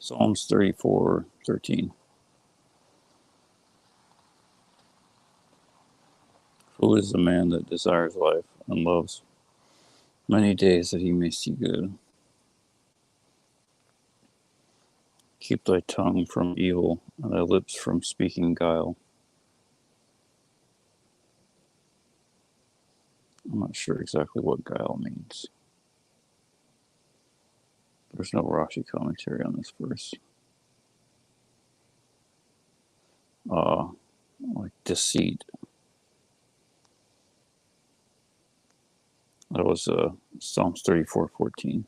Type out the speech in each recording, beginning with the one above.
Psalms 34:13. Who is the man that desires life and loves many days that he may see good? Keep thy tongue from evil and thy lips from speaking guile. I'm not sure exactly what guile means. There's no Rashi commentary on this verse. Like deceit. That was Psalms 34:14.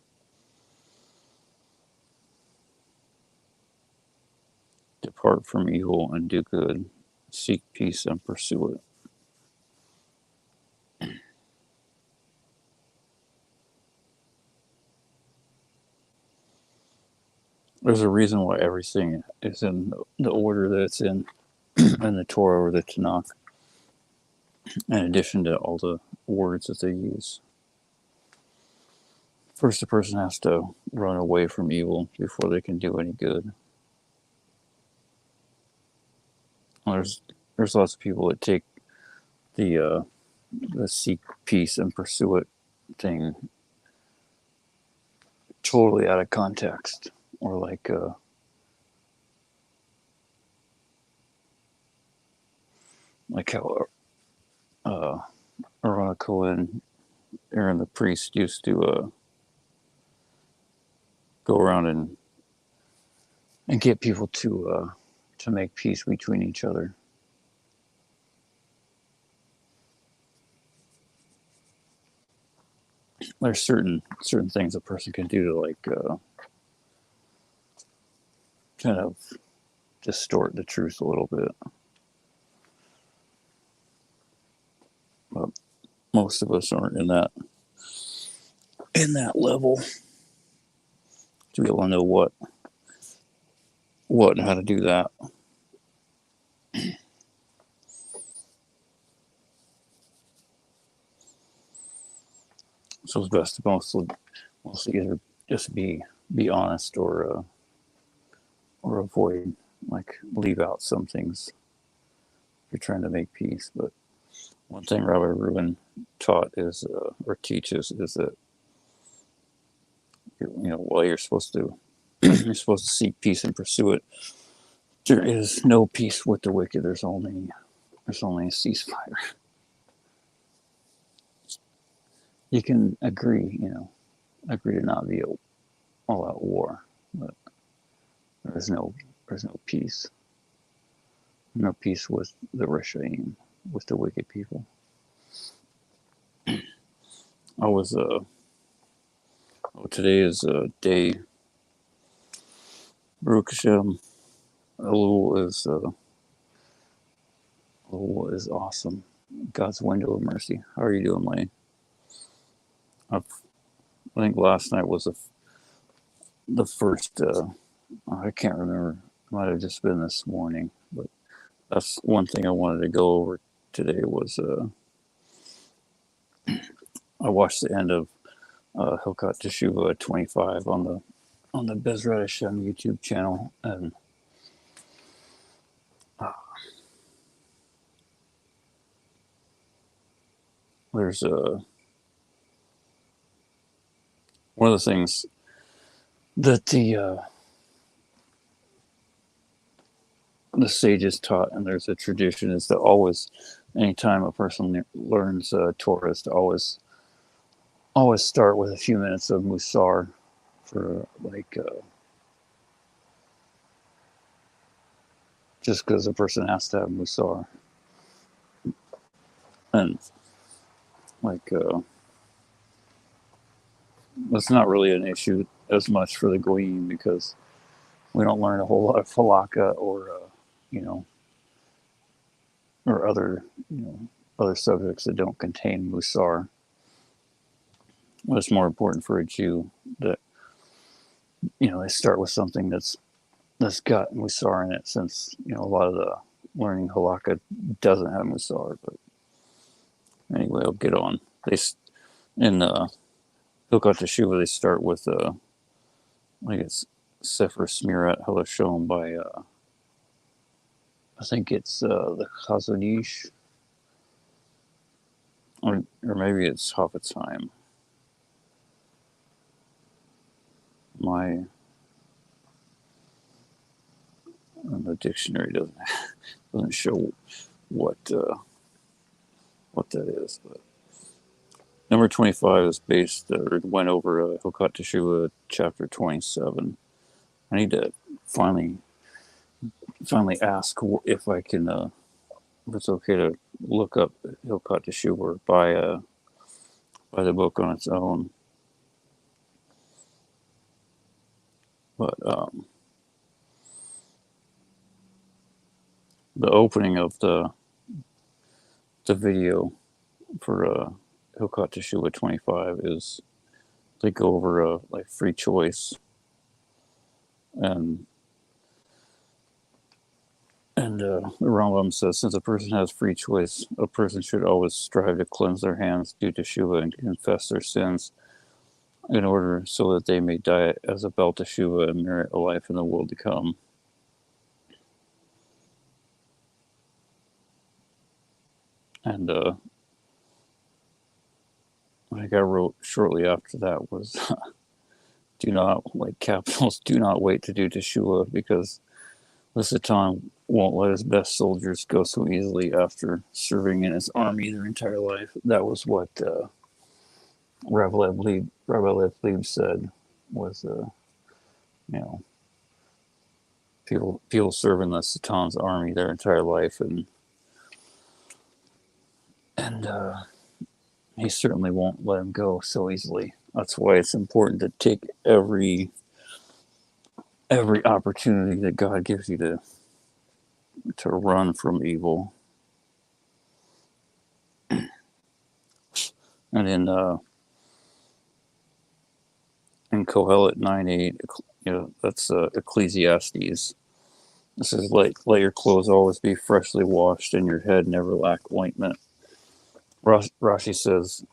Depart from evil and do good. Seek peace and pursue it. There's a reason why everything is in the order that it's in the Torah or the Tanakh, in addition to all the words that they use. First, a person has to run away from evil before they can do any good. There's lots of people that take the seek peace and pursue it thing totally out of context, or like how Arona Cohen, Aaron the priest, used to go around and get people to make peace between each other. There's certain things a person can do to like kind of distort the truth a little bit. But most of us aren't in that level to be able to know what and how to do that. So it's best to mostly either just be honest or avoid, like leave out some things if you're trying to make peace. But one thing Rabbi Reuben taught is or teaches is that while you're supposed to seek peace and pursue it, there is no peace with the wicked. There's only a ceasefire. You can agree to not be all out war, but there's no peace. No peace with the Rishaim, with the wicked people. I was today is day Baruch Hashem. Elul is awesome. God's window of mercy. How are you doing, Lane? I think last night was the first. I can't remember. It might have just been this morning, but that's one thing I wanted to go over today. Was I watched the end of Hilkat Teshuvah 25 on the Bezrat Hashem YouTube channel, and there's one of the things that the sages taught, and there's a tradition, is that always, anytime a person learns Torah, is to always start with a few minutes of Musar for like just because a person has to have Musar, and like that's not really an issue as much for the Goyim, because we don't learn a whole lot of halakha or or other subjects that don't contain Musar. But it's more important for a Jew that they start with something that's got Musar in it, since a lot of the learning halakha doesn't have Musar. But anyway, I'll get on. In Hilkat Teshuvah, they start with I think it's Sefer Smirat Halashon by, I think it's the Chazon Ish, or maybe it's Hafetzheim. The dictionary doesn't show what that is. But number 25 is based, or went over Hilkot Teshuvah chapter 27. I need to finally ask if I can, if it's okay to look up Hilkot Teshuvah by the book on its own. But the opening of the video for Hilkot Teshuvah 25 is they go over like free choice, and the Rambam says, since a person has free choice, a person should always strive to cleanse their hands, do teshuvah, and confess their sins, in order so that they may die as a bel teshuvah and merit a life in the world to come. And I think I wrote shortly after that was, do not, like capitals, do not wait to do teshuvah, because the Satan won't let his best soldiers go so easily after serving in his army their entire life. That was what Rabbi Leib said, was, people serve in the Satan's army their entire life, and he certainly won't let him go so easily. That's why it's important to take every opportunity that God gives you to run from evil. And in Kohelet 9:8, that's Ecclesiastes. It says, let your clothes always be freshly washed, and your head never lack ointment. Rashi says,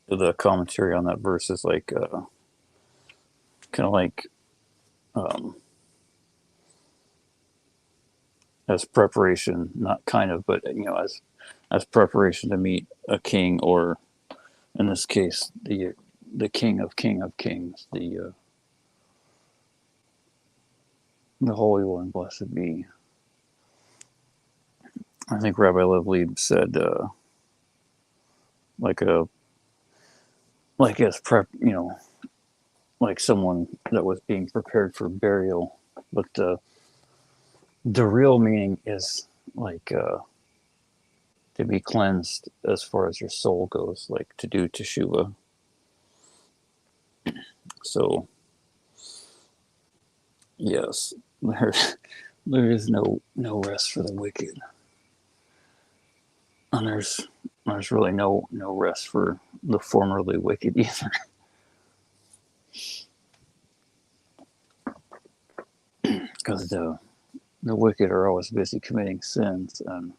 the commentary on that verse is like, kind of like, as preparation, not kind of, but as preparation to meet a king, or in this case, the King of Kings, the Holy One, blessed be. I think Rabbi Leib said, like as prep, like someone that was being prepared for burial, but the real meaning is like to be cleansed as far as your soul goes, like to do teshuvah. So yes, there is no rest for the wicked, and there's really no rest for the formerly wicked either. Because the wicked are always busy committing sins, and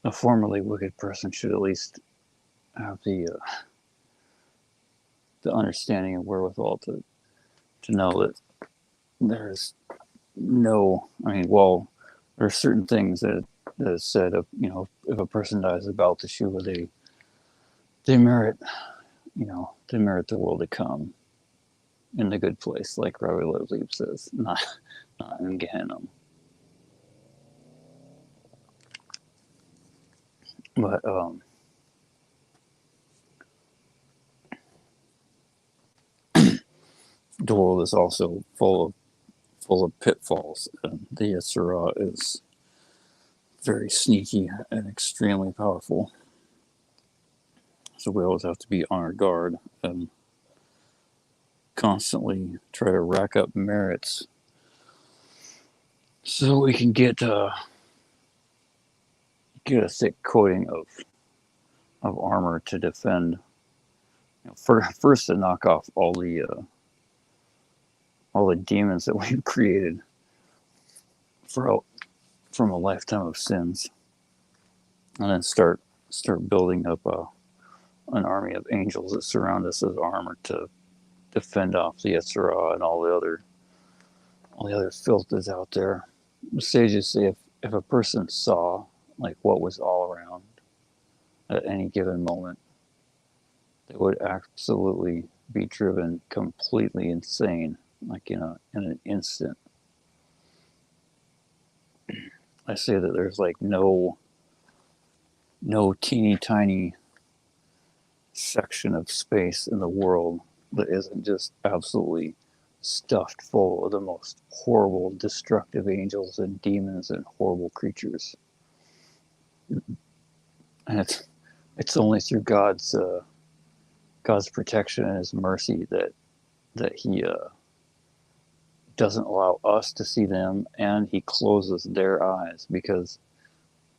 a formerly wicked person should at least have the understanding and wherewithal to know that there's no, well, there are certain things that is said of, if a person dies about teshuvah, they merit, they merit the world to come in the good place, like Rabbi Leib says, not in Gehenna. But the world is also full of pitfalls, and the Yetzirah is very sneaky and extremely powerful. So we always have to be on our guard and constantly try to rack up merits so we can get a thick coating of armor to defend. First to knock off all the demons that we've created from a lifetime of sins, and then start building up an army of angels that surround us as armor to defend off the Yetzirah and all the other filth that's out there. The sages say if a person saw like what was all around at any given moment, they would absolutely be driven completely insane, like in an instant. I say that there's like no teeny tiny section of space in the world that isn't just absolutely stuffed full of the most horrible, destructive angels and demons and horrible creatures. And it's only through God's protection and His mercy that He doesn't allow us to see them, and He closes their eyes, because,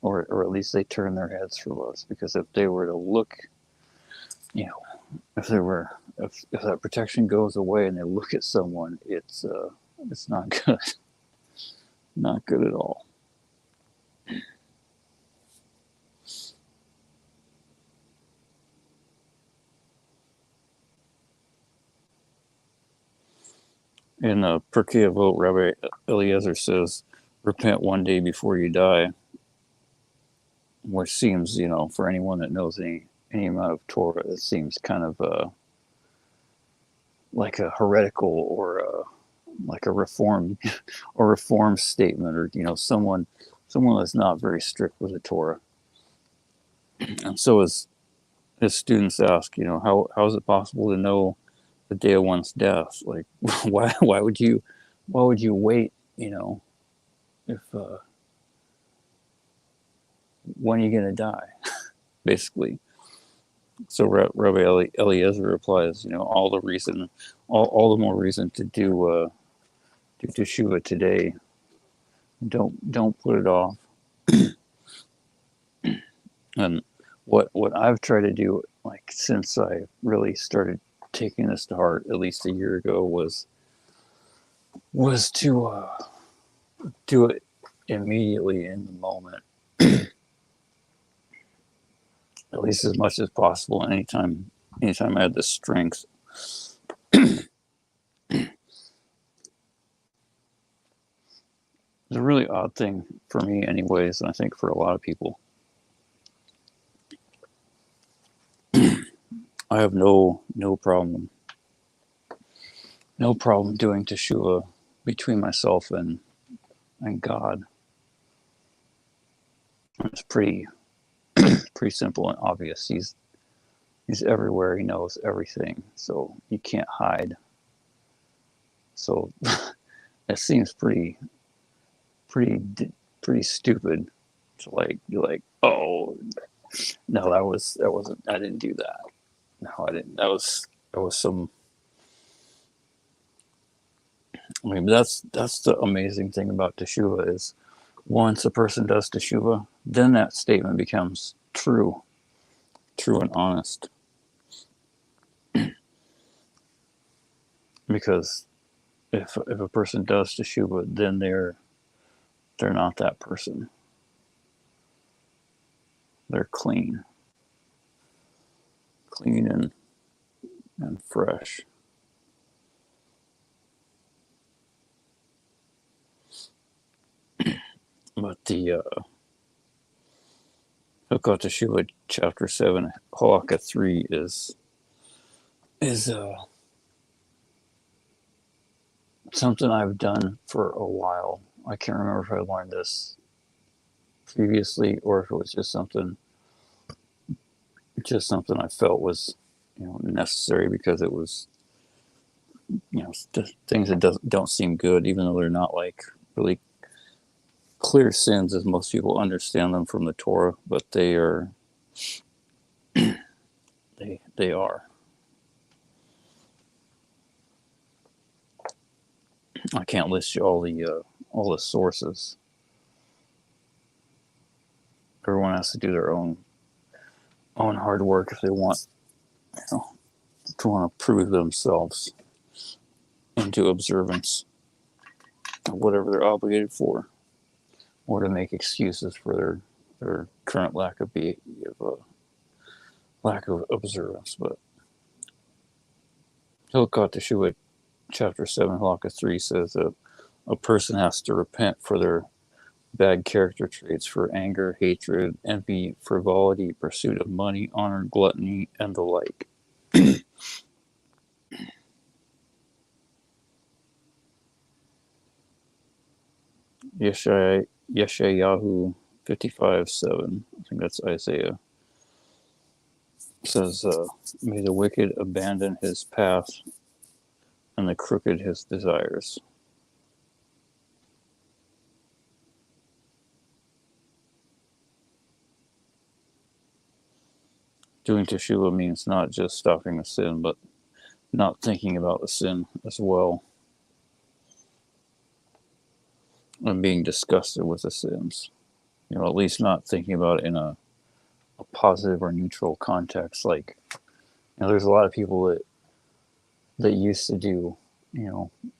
or at least they turn their heads from us, because if they were to look, if that protection goes away and they look at someone, it's not good, not good at all. In Pirkei Avot, Rabbi Eliezer says, "Repent one day before you die," which seems, for anyone that knows any amount of Torah, it seems kind of like a heretical or like a reform statement, or someone that's not very strict with the Torah. And so as students ask, how is it possible to know the day of one's death? Like, why would you wait? If when are you gonna die? Basically. So Rabbi Eliezer replies, all the more reason to do teshuva today. Don't put it off. And what I've tried to do, like since I really started taking this to heart, at least a year ago, was to do it immediately in the moment, at least as much as possible. Anytime I had the strength. It's a really odd thing for me, anyways, and I think for a lot of people. I have no problem doing teshuva between myself and God. It's pretty simple and obvious. He's everywhere. He knows everything, so you can't hide. So it seems pretty stupid to be like, oh no, that wasn't, I didn't do that. No, I didn't. That was some. I mean, that's the amazing thing about teshuva is, once a person does teshuva, then that statement becomes true and honest. Because if a person does teshuva, then they're not that person. They're clean and fresh. But the Hilchot Teshuvah, chapter 7, halakha 3 is something I've done for a while. I can't remember if I learned this previously or if it was just something I felt was necessary, because it was things that don't seem good, even though they're not like really clear sins as most people understand them from the Torah, but they are they are. I can't list you all the sources. Everyone has to do their own hard work if they want to prove themselves into observance of whatever they're obligated for, or to make excuses for their current lack of lack of observance. But Hilkiah Teshuvah, chapter 7, halakha 3 says that a person has to repent for their bad character traits, for anger, hatred, envy, frivolity, pursuit of money, honor, gluttony, and the like. Yeshayahu 55:7, I think that's Isaiah, says, may the wicked abandon his path and the crooked his desires. Doing teshuvah means not just stopping the sin, but not thinking about the sin as well, and being disgusted with the sins. At least not thinking about it in a positive or neutral context. Like, there's a lot of people that used to do,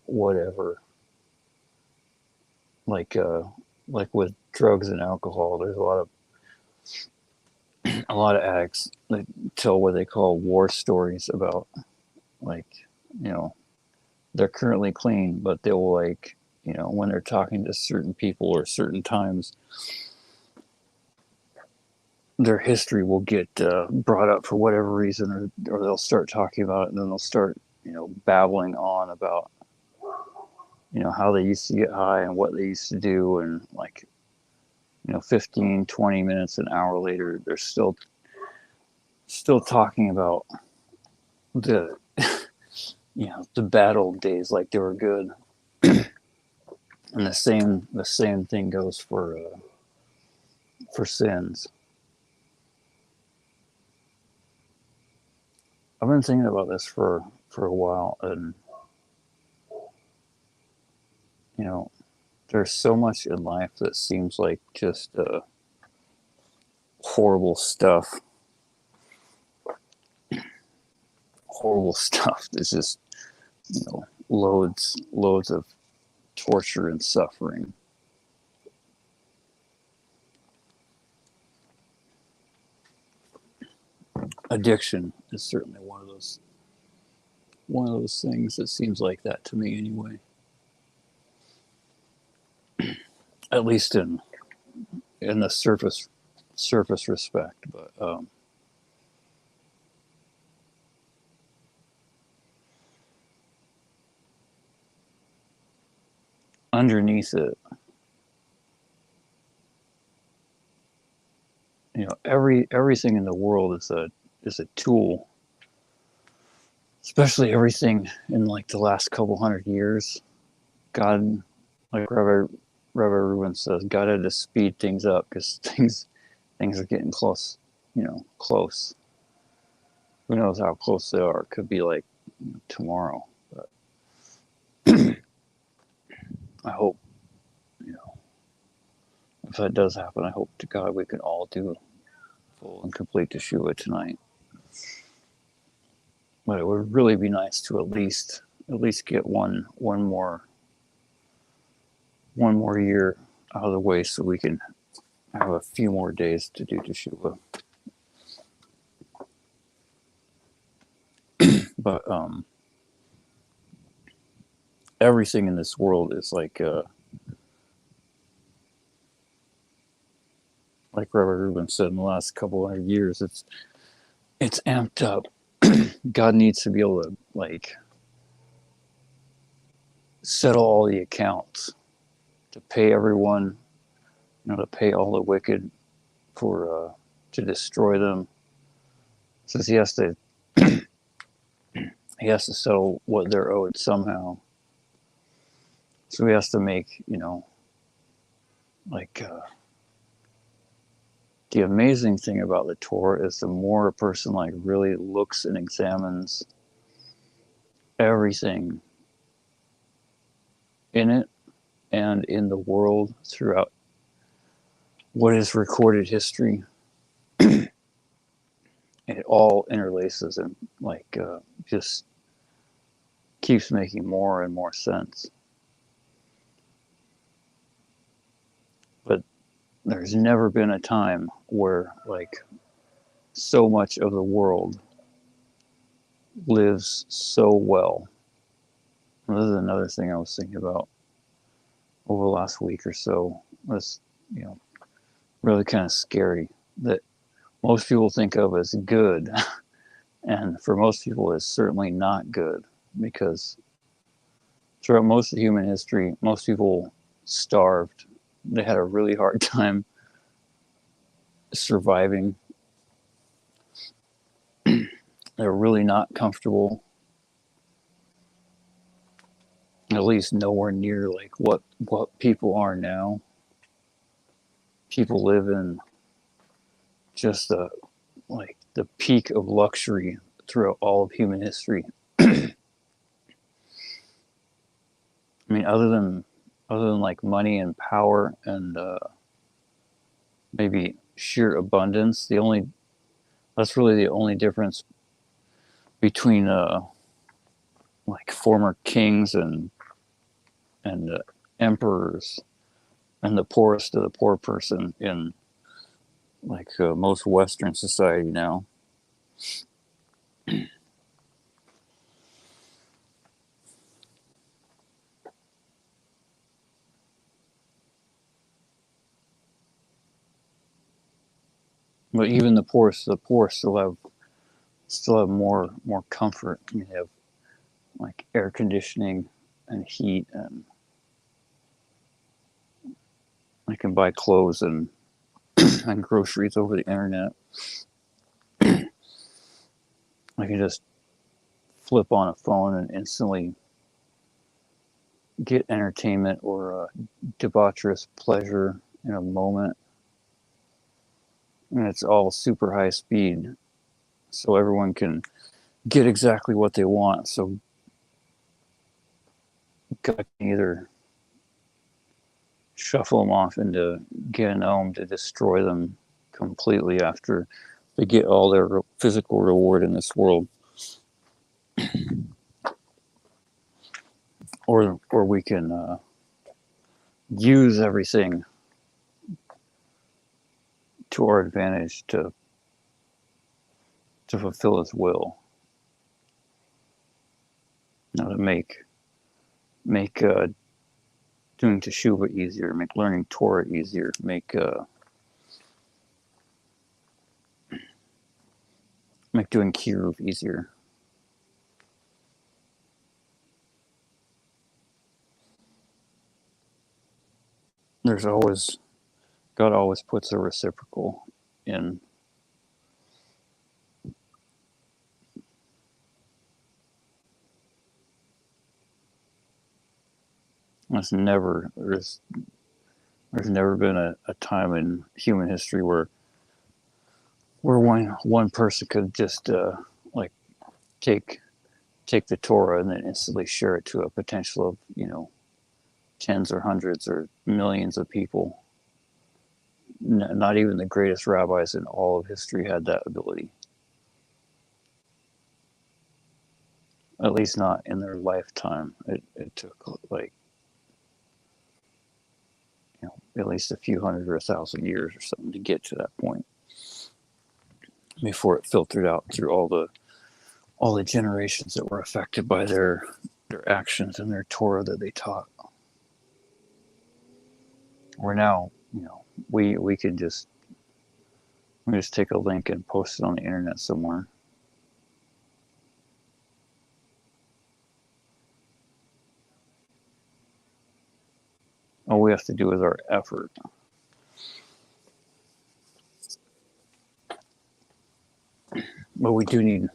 whatever. Like with drugs and alcohol, there's a lot of addicts that tell what they call war stories about, like, they're currently clean, but they will, like, when they're talking to certain people or certain times, their history will get brought up for whatever reason, or they'll start talking about it, and then they'll start, babbling on about, how they used to get high and what they used to do, and, like, 15, 20 minutes, an hour later, they're still talking about the the bad old days like they were good. And the same thing goes for sins. I've been thinking about this for a while, and there's so much in life that seems like just horrible stuff. Horrible stuff. There's just loads of torture and suffering. Addiction is certainly one of those things that seems like that to me anyway. At least in the surface respect, but underneath it, everything in the world is a tool. Especially everything in, like, the last couple hundred years. God, like Rabbi Rubin says, God had to speed things up because things are getting close. Close. Who knows how close they are? It could be like tomorrow. But I hope, if that does happen, I hope to God we can all do full and complete teshuvah tonight. But it would really be nice to at least get one more year out of the way, so we can have a few more days to do teshuvah. But everything in this world is like Rabbi Rubin said, in the last couple hundred years, it's amped up. God needs to be able to, like, settle all the accounts, to pay everyone, to pay all the wicked for to destroy them. Says he has to settle what they're owed somehow. So he has to make, like, the amazing thing about the Torah is the more a person, like, really looks and examines everything in it and in the world throughout what is recorded history, it all interlaces and, like, just keeps making more and more sense. But there's never been a time where, like, so much of the world lives so well. And this is another thing I was thinking about over the last week or so. Was, you know, really kind of scary that most people think of as good, and for most people is certainly not good, because throughout most of human history, most people starved. They had a really hard time surviving. They're really not comfortable, at least nowhere near like what people are now. People live in just the peak of luxury throughout all of human history. I mean, other than like money and power and maybe sheer abundance, that's really the only difference between like former kings and emperors and the poorest of the poor person in like most Western society now. But even the poorest of the poor still have more comfort. You have like air conditioning and heat, and I can buy clothes and and groceries over the internet. I can just flip on a phone and instantly get entertainment or debaucherous pleasure in a moment. And it's all super high speed, so everyone can get exactly what they want. So God can either shuffle them off into Gehenna to destroy them completely after they get all their physical reward in this world, or we can use everything to our advantage to fulfill His will. Now to make doing teshuva easier, make learning Torah easier, make doing kiruv easier. There's always God always puts a reciprocal in. There's never been a time in human history where one person could just like take the Torah and then instantly share it to a potential of tens or hundreds or millions of people. Not even the greatest rabbis in all of history had that ability. At least not in their lifetime. It took like at least a few hundred or 1,000 years or something to get to that point before it filtered out through all the generations that were affected by their actions and their Torah that they taught. Where now, we can just take a link and post it on the internet somewhere. All we have to do is our effort. But we do need,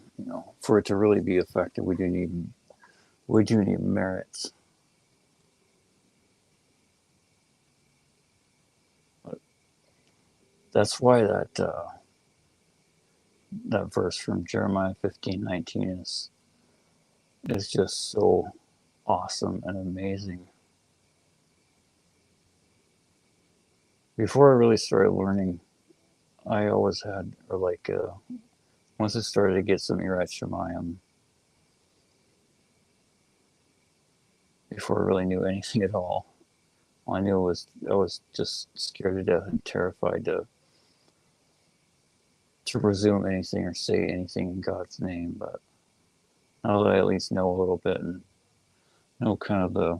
for it to really be effective, we do need merits. But that's why that verse from Jeremiah 15:19 is just so awesome and amazing. Before I really started learning, I always had, or like, once I started to get some Irat Shemayim, before I really knew anything at all I knew was I was just scared to death and terrified to resume anything or say anything in God's name, but now that I at least know a little bit and know kind of the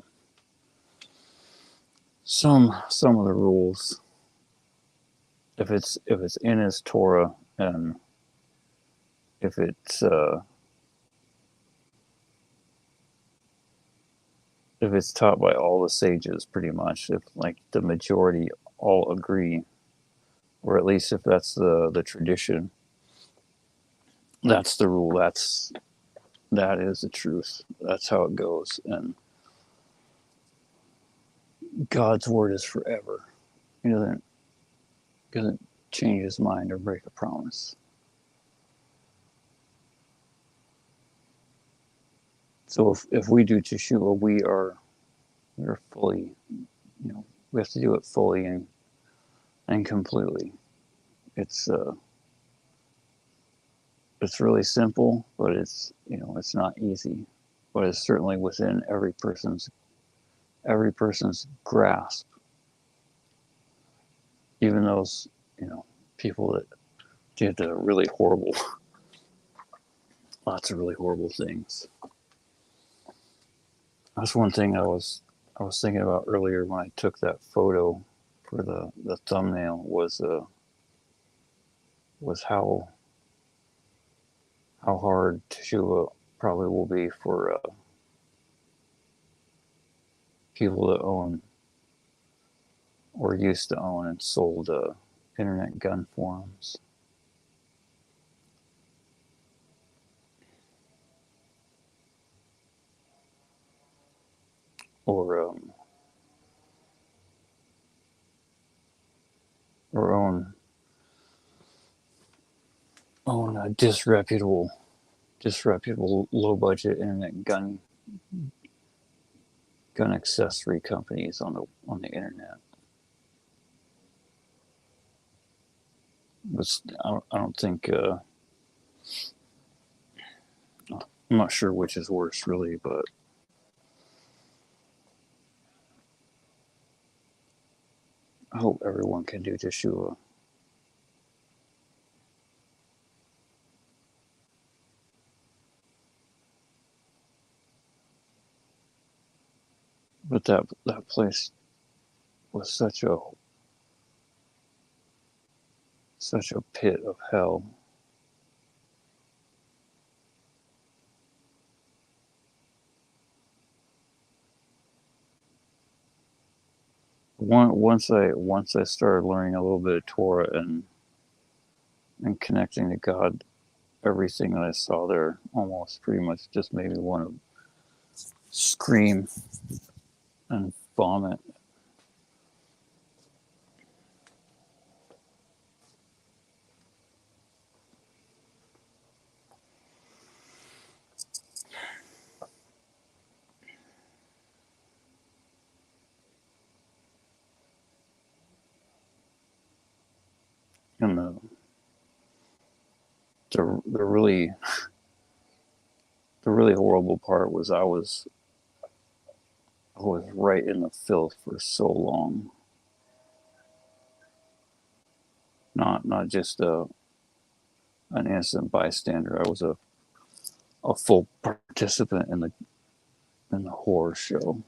some of the rules, if it's in His Torah, and if it's taught by all the sages, pretty much, if like the majority all agree, or at least if that's the tradition, that's the rule. That is the truth. That's how it goes, and God's word is forever. He doesn't change His mind or break a promise. So if we do Teshuvah, we're fully, we have to do it fully and completely. It's really simple, but it's not easy, but it's certainly within every person's grasp. Even those people that did lots of really horrible things. That's one thing I was thinking about earlier when I took that photo for the thumbnail was how hard Teshuvah probably will be for people that own or used to own and sold internet gun forums. Or own a disreputable low budget internet gun accessory companies on the internet. But I don't think I'm not sure which is worse really, but I hope everyone can do Teshuvah. But that place was such a pit of hell. Once I started learning a little bit of Torah and connecting to God, everything that I saw there almost pretty much just made me want to scream and vomit. And the really horrible part was I was right in the filth for so long. Not just an innocent bystander. I was a full participant in the horror show.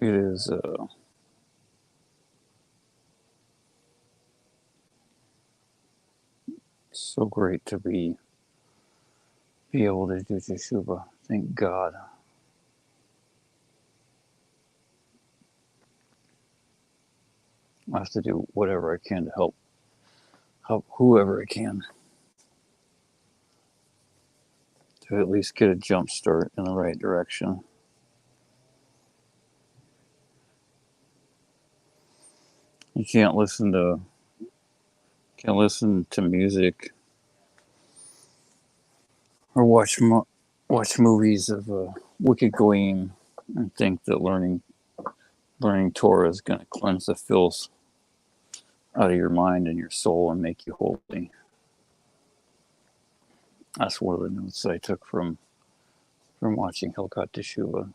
It is so great to be able to do Teshuvah. Thank God. I have to do whatever I can to help whoever I can to at least get a jump start in the right direction. You can't listen to music or watch movies of wicked goyim and think that learning Torah is going to cleanse the filth out of your mind and your soul and make you holy. That's one of the notes I took from watching Hilkat Teshuvah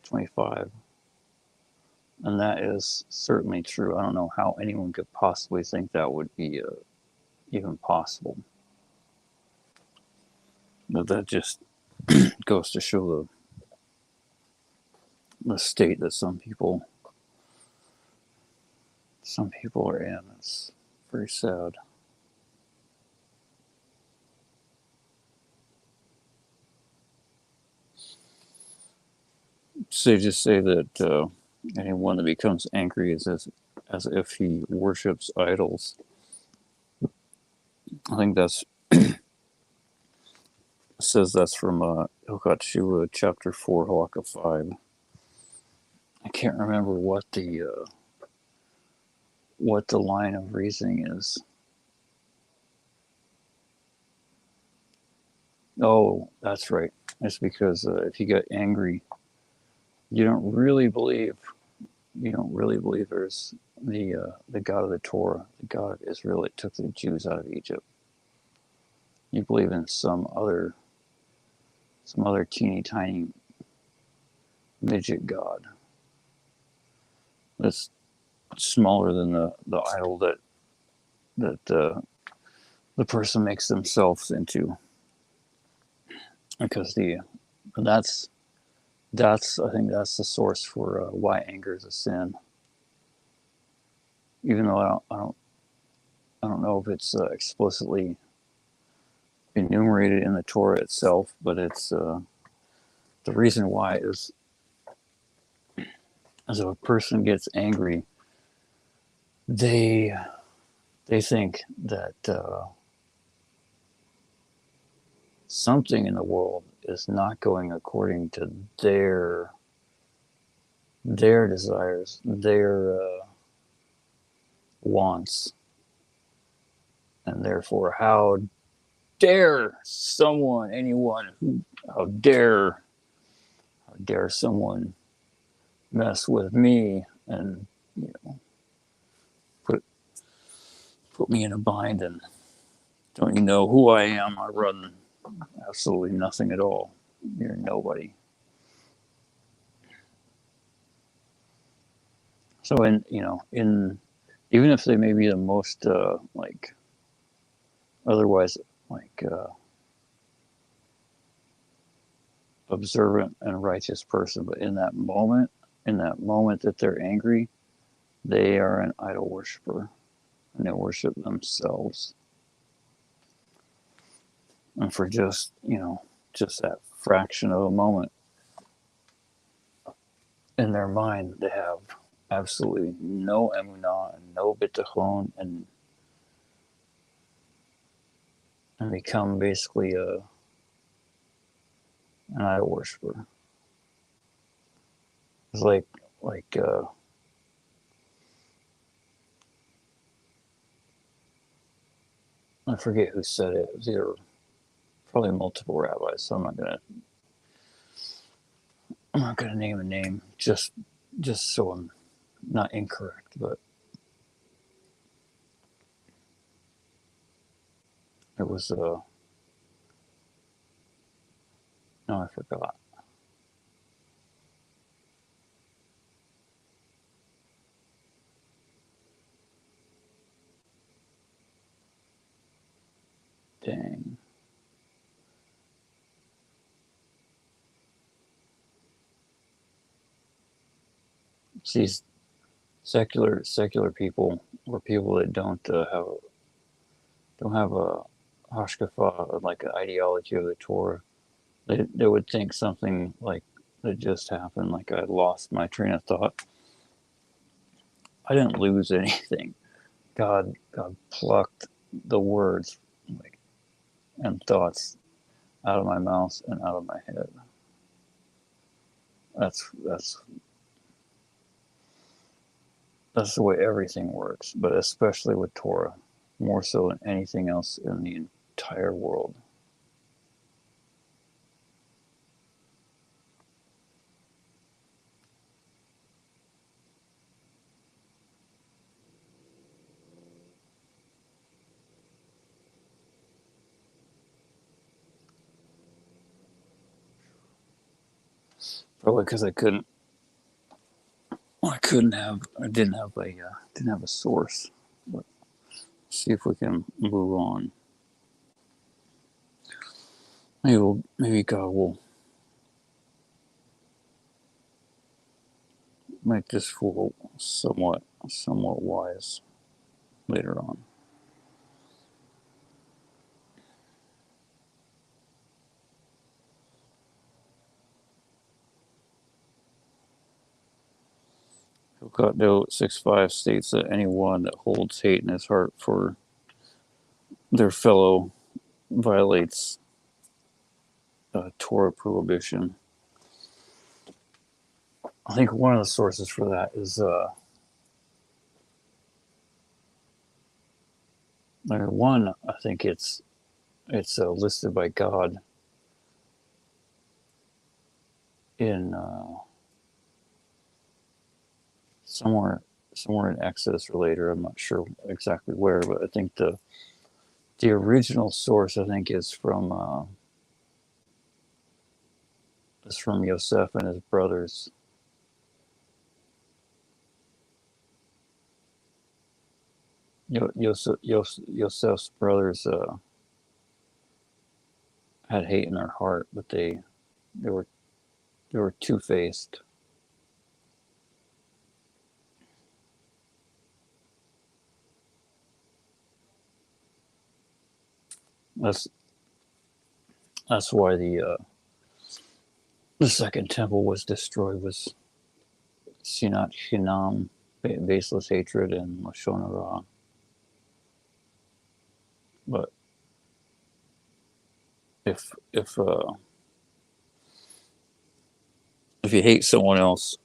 25. And that is certainly true. I don't know how anyone could possibly think that would be even possible. But that just goes to show the state that some people are in. It's very sad. So they just say that anyone that becomes angry is as if he worships idols. I think that's says that's from Hilkat Teshuvah chapter 4, halakha 5. I can't remember what the line of reasoning is. Oh, that's right. It's because if you get angry, you don't really believe there's the God of the Torah, the God of Israel that took the Jews out of Egypt. You believe in some other teeny tiny midget God that's smaller than the idol that the person makes themselves into. Because that's I think that's the source for why anger is a sin. Even though I don't know if it's explicitly enumerated in the Torah itself, but it's the reason why is as if a person gets angry, they think that something in the world is not going according to their desires, their wants, and therefore how dare someone mess with me and put me in a bind, and don't you know who I am? I run absolutely nothing at all. You're nobody. So in even if they may be the most otherwise observant and righteous person, but in that moment that they're angry, they are an idol worshiper, and they worship themselves. And for just that fraction of a moment in their mind, they have absolutely no emunah and no bitachon, and become basically an idol worshiper. It's like I forget who said it. It was either probably multiple rabbis, so I'm not gonna name a name just so I'm not incorrect, but it was no, I forgot. Dang. See, secular people, or people that don't have a hashkafa, like an ideology of the Torah, they would think something like that just happened, like I lost my train of thought. I didn't lose anything. God plucked the words and thoughts out of my mouth and out of my head. That's the way everything works, but especially with Torah, more so than anything else in the entire world. Probably because I didn't have a source. But see if we can move on. Maybe God will make this fool somewhat wise later on. Hilcott Note 6.5 states that anyone that holds hate in his heart for their fellow violates a Torah prohibition. I think one of the sources for that is one. I think it's listed by God in somewhere in Exodus or later. I'm not sure exactly where, but I think the original source I think is from Yosef and his brothers. Yosef's brothers had hate in their heart, but they were two-faced. That's why the second temple was destroyed, was Sinat Chinam, baseless hatred, and Lashon Hara. But if you hate someone else,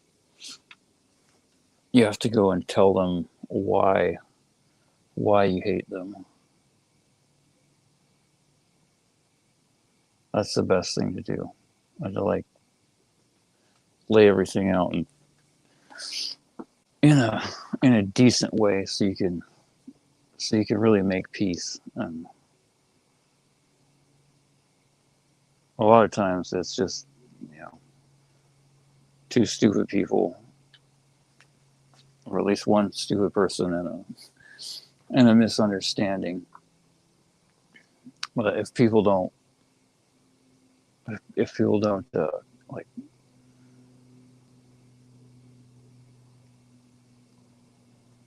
you have to go and tell them why you hate them. That's the best thing to do. And to lay everything out in a decent way, so you can really make peace. And a lot of times it's just two stupid people, or at least one stupid person, and a misunderstanding. But if people don't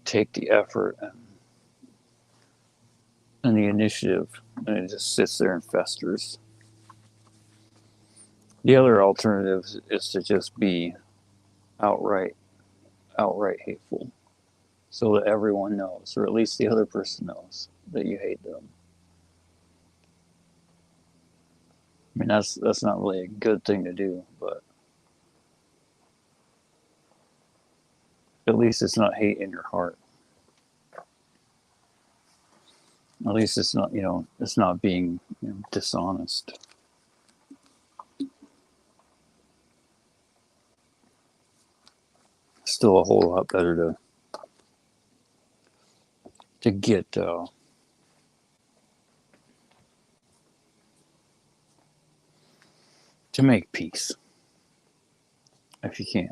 take the effort and the initiative, and it just sits there and festers. The other alternative is to just be outright hateful, so that everyone knows, or at least the other person knows, that you hate them. I mean, that's not really a good thing to do, but at least it's not hate in your heart. At least it's not, it's not being dishonest. Still a whole lot better to get to make peace, if you can.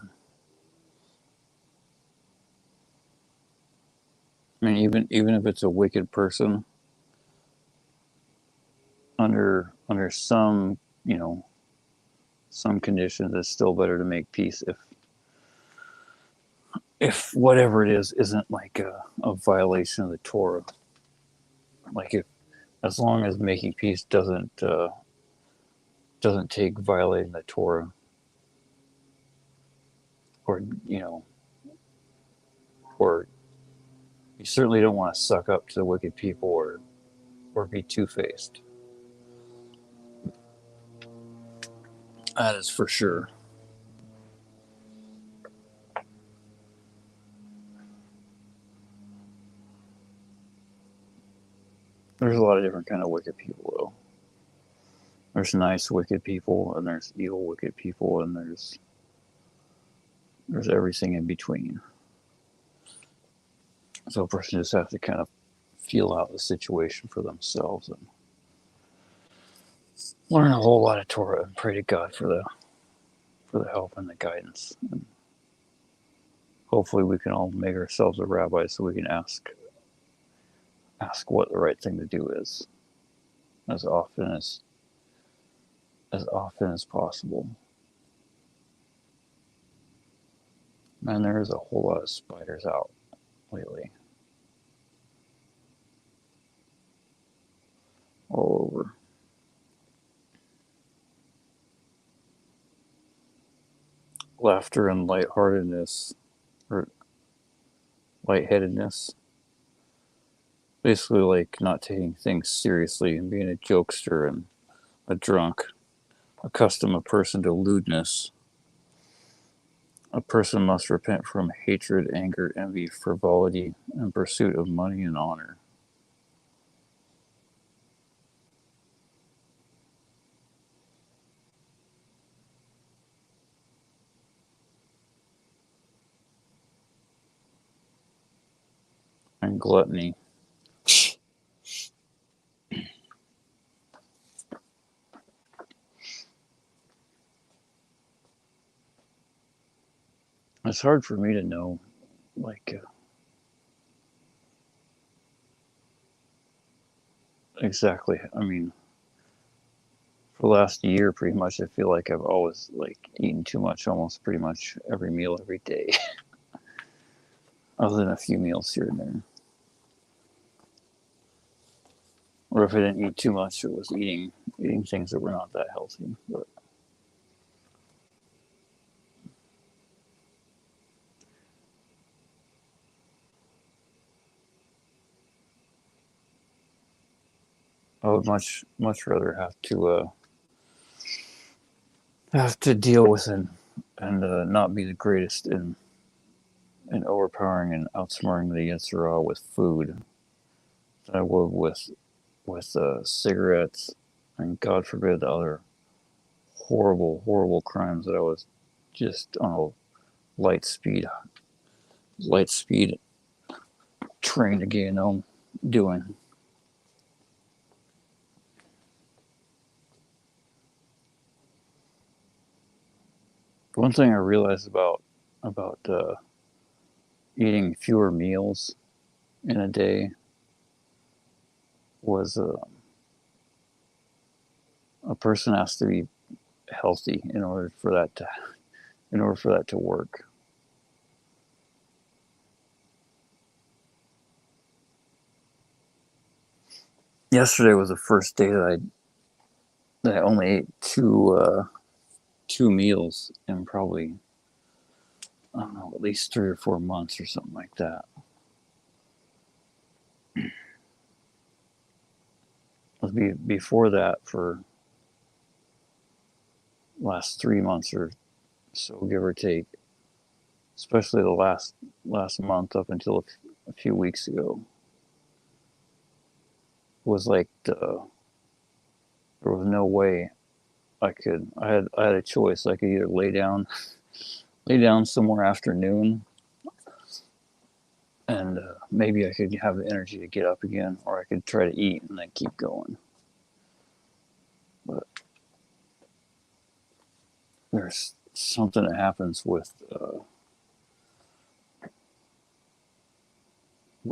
I mean, even if it's a wicked person, under some some conditions, it's still better to make peace if whatever it is isn't like a violation of the Torah. Like, as long as making peace doesn't take violating the Torah, or or you certainly don't want to suck up to the wicked people, or be two-faced. That is for sure. There's a lot of different kind of wicked people, though. There's nice wicked people, and there's evil wicked people, and there's everything in between. So a person just has to kind of feel out the situation for themselves and learn a whole lot of Torah and pray to God for for the help and the guidance. And hopefully we can all make ourselves a rabbi so we can ask what the right thing to do is as often as possible. Man, there's a whole lot of spiders out lately. All over. Laughter and lightheartedness, or lightheadedness. Basically like not taking things seriously and being a jokester and a drunk. Accustom a person to lewdness. A person must repent from hatred, anger, envy, frivolity, and pursuit of money and honor. And gluttony. It's hard for me to know, like, exactly. I mean, for the last year, pretty much, I feel like I've always, like, eaten too much almost pretty much every meal every day. Other than a few meals here and there. Or if I didn't eat too much, it was eating things that were not that healthy. But I would much rather have to deal with and not be the greatest in overpowering and outsmarting the Yetzirah with food than I would with cigarettes and God forbid the other horrible crimes that I was just on a light speed train to Gehinnom doing. One thing I realized about eating fewer meals in a day was a person has to be healthy in order for that to work. Yesterday was the first day that I only ate two meals in probably, I don't know, at least 3 or 4 months or something like that. Before that, for last 3 months or so, give or take, especially the last month up until a few weeks ago, was like there was no way I had a choice. I could either lay down somewhere after noon, and maybe I could have the energy to get up again, or I could try to eat and then keep going. But there's something that happens with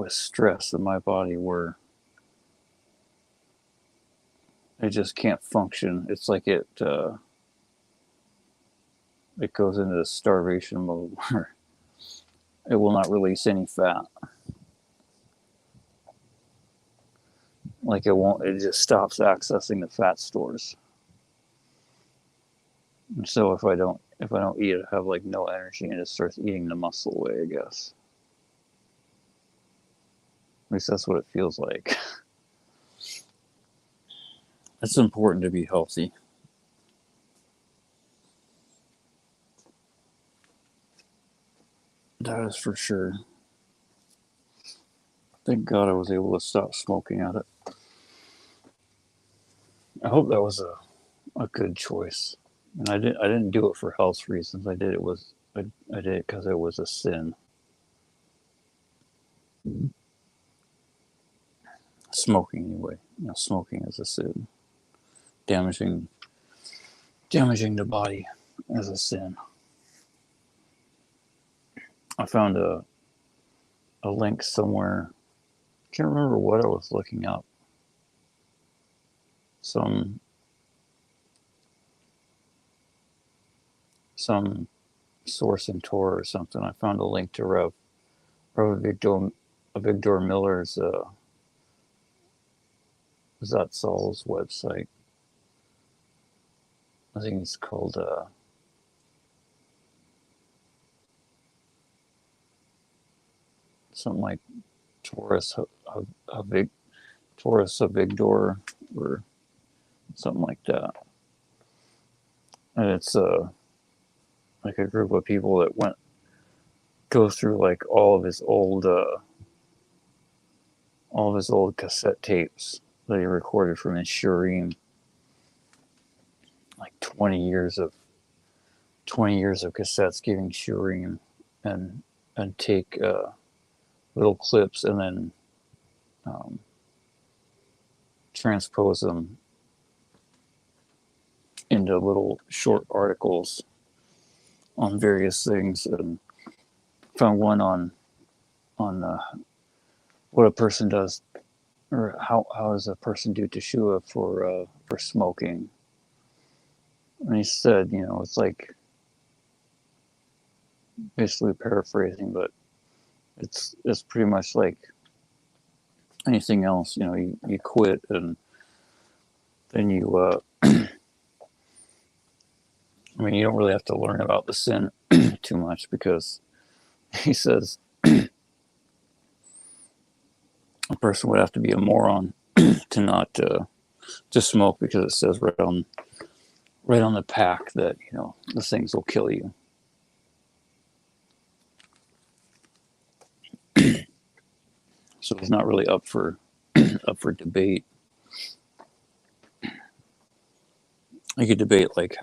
stress in my body where it just can't function. It's like it goes into the starvation mode where it will not release any fat. Like it won't. It just stops accessing the fat stores. And so if I don't eat, I have like no energy, and it starts eating the muscle away, I guess. At least that's what it feels like. It's important to be healthy. That is for sure. Thank God I was able to stop smoking at it. I hope that was a good choice. And I didn't do it for health reasons. I did it because it was a sin. Smoking anyway. Smoking is a sin. Damaging the body. as a sin. I found a link somewhere. I can't remember what I was looking up. Some source in Torah or something. I found a link to Rev Victor Miller's Zatzal's website. I think it's called something like Taurus Avigdor or something like that. And it's like a group of people that go through like all of his old cassette tapes that he recorded from his Shurim, like 20 years of cassettes giving Shurim, and take little clips and then transpose them into little short articles on various things, and found one on what a person does, or how does a person do teshuvah for smoking. And he said, it's like, basically paraphrasing, but it's pretty much like anything else. You quit, and then you I mean, you don't really have to learn about the sin too much, because he says a person would have to be a moron to not to smoke, because it says right on the pack that the things will kill you. So he's not really up for debate. You could debate like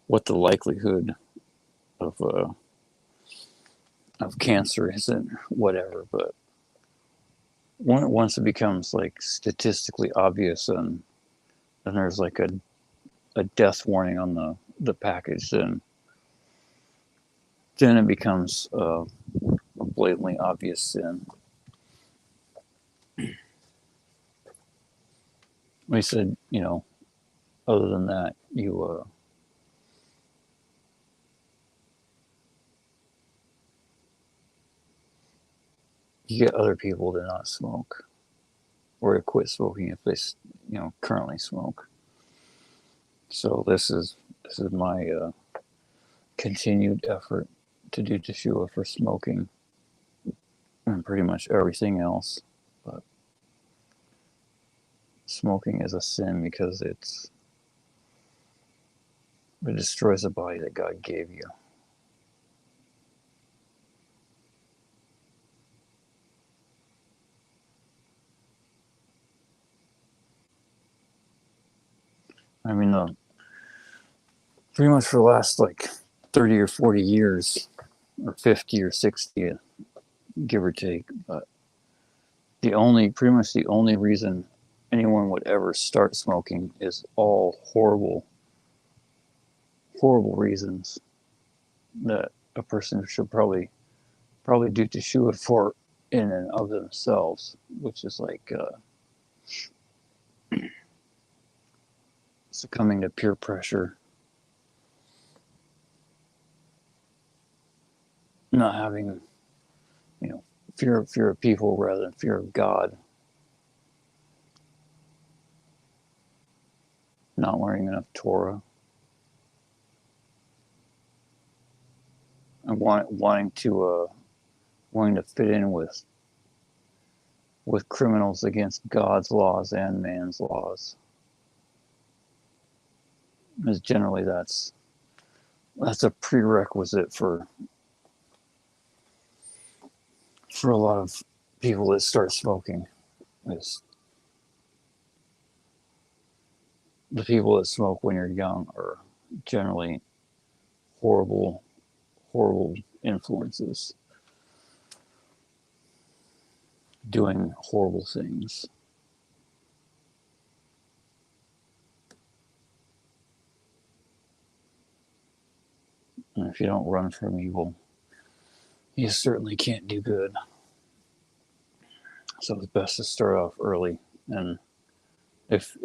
what the likelihood of cancer is and whatever, but once it becomes like statistically obvious, and there's like a death warning on the package, then it becomes a blatantly obvious sin. He said, other than that, you get other people to not smoke or to quit smoking if they currently smoke. So this is my continued effort to do teshuvah for smoking and pretty much everything else. But smoking is a sin because it destroys the body that God gave you. I mean, pretty much for the last like 30 or 40 years, or 50 or 60, give or take, but pretty much the only reason anyone would ever start smoking is all horrible reasons that a person should probably do teshuvah for in and of themselves, which is like succumbing to peer pressure, not having fear of people rather than fear of God, not learning enough Torah, and wanting to fit in with criminals against God's laws and man's laws. Because generally that's a prerequisite for a lot of people that start smoking. Is the people that smoke when you're young are generally horrible influences, doing horrible things. And if you don't run from evil, you certainly can't do good. So it's best to start off early. And if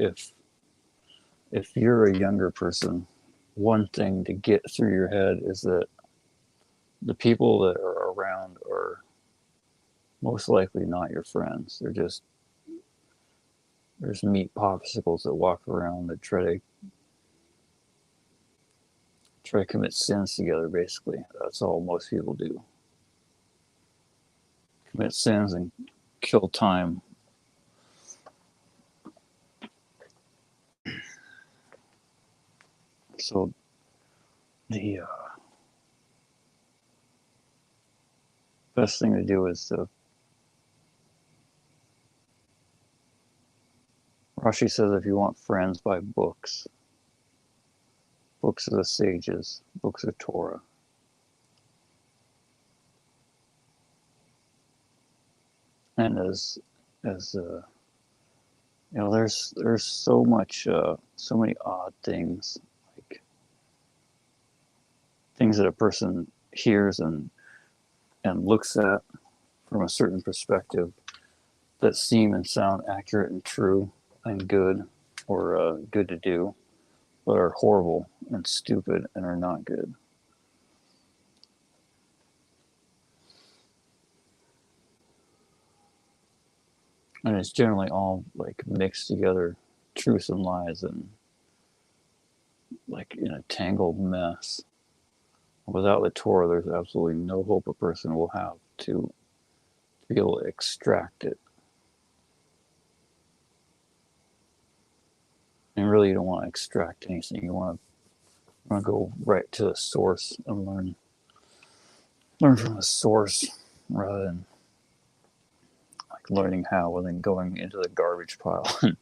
you're a younger person, one thing to get through your head is that the people that are around are most likely not your friends. There's meat popsicles that walk around that try to commit sins together. Basically, that's all most people do: commit sins and kill time. So the best thing to do is to. Rashi says if you want friends, buy books. Books of the sages, books of Torah. And there's so much, so many odd things, like things that a person hears and looks at from a certain perspective that seem and sound accurate and true and good, or good to do, but are horrible and stupid and are not good. And it's generally all like mixed together, truth and lies, and like in a tangled mess. Without the Torah, there's absolutely no hope a person will have to be able to extract it. And really, you don't want to extract anything. You want to go right to the source and learn from the source, rather than like learning how and then going into the garbage pile and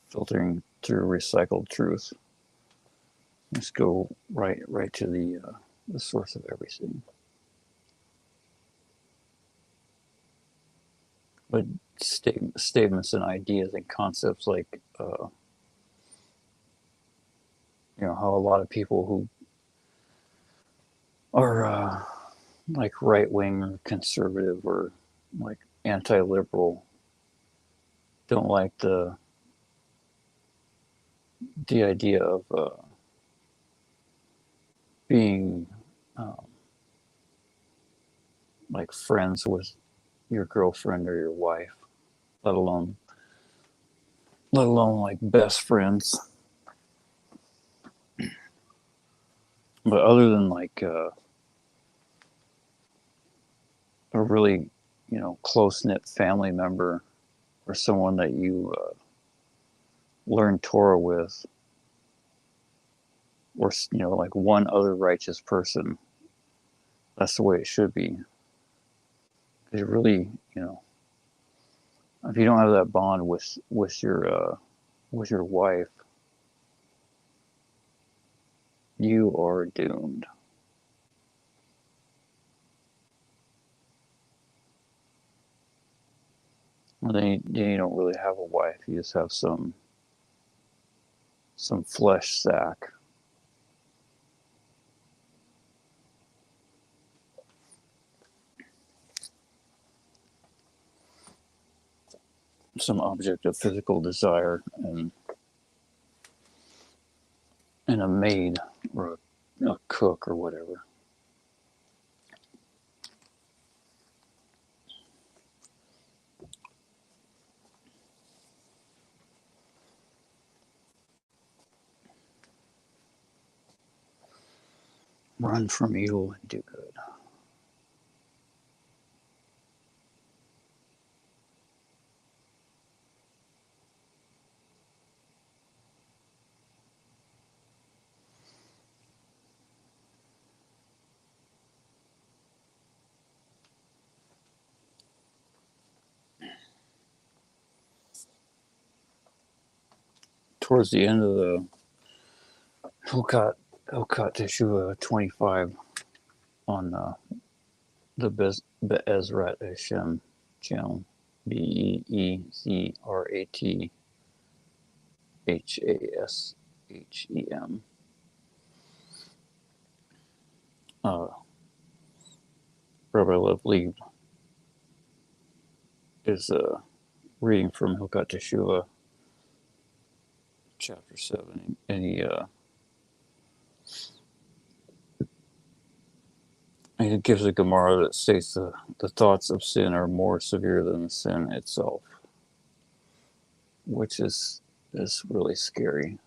filtering through recycled truth. Just go right to the source of everything. But statements and ideas and concepts like how a lot of people who are like right wing or conservative or like anti-liberal don't like the idea of being like friends with your girlfriend or your wife, let alone like best friends. But other than like a really close-knit family member or someone that you learn Torah with, or like one other righteous person, that's the way it should be. Because really, if you don't have that bond with your wife, you are doomed. Well, then you don't really have a wife. You just have some flesh sack. Some object of physical desire, and a maid or a cook or whatever. Run from evil and do good. Towards the end of the Hilkot Teshuvah 25 on the Be'ezrat Hashem channel, BEEZRATHASHEM. uh, Rabbi Leib is reading from Hilkat Teshuvah, chapter 7, and he gives a Gemara that states the thoughts of sin are more severe than the sin itself, which is really scary.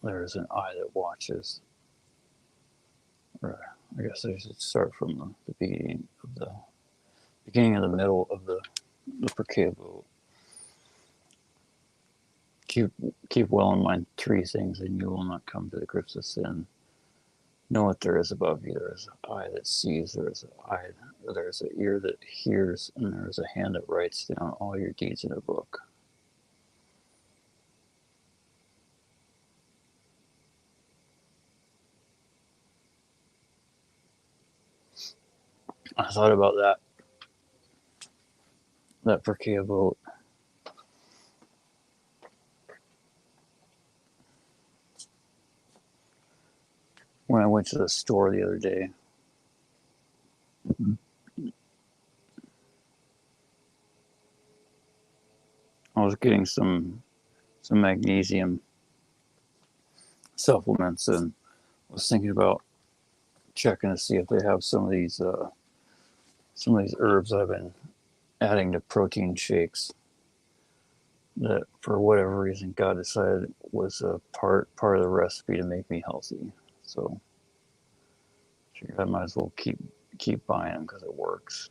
There is an eye that watches. Or I guess I should start from the beginning of the middle of the Perkei. Keep well in mind three things, and you will not come to the grips with sin. Know what there is above you. There is an eye that sees. There is an ear that hears, and there is a hand that writes down all your deeds in a book. I thought about that Perkei when I went to the store the other day. I was getting some magnesium supplements, and was thinking about checking to see if they have some of these herbs I've been adding to protein shakes that for whatever reason God decided was a part of the recipe to make me healthy. So I figured I might as well keep buying them because it works.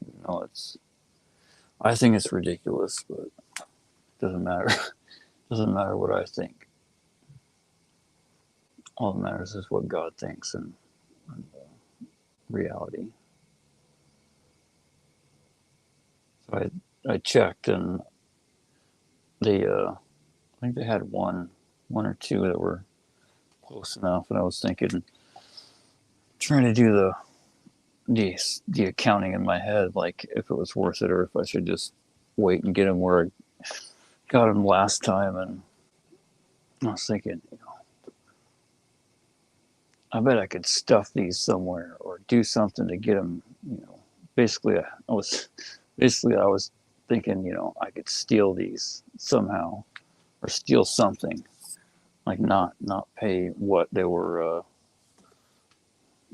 You know, I think it's ridiculous, but it doesn't matter. Doesn't matter what I think. All that matters is what God thinks and reality. So I checked, and they I think they had one or two that were close enough, and I was thinking, trying to do the accounting in my head, like if it was worth it or if I should just wait and get them where I got them last time. And I was thinking, I bet I could stuff these somewhere or do something to get them. Basically, I was thinking, I could steal these somehow or steal something, like not pay what they were.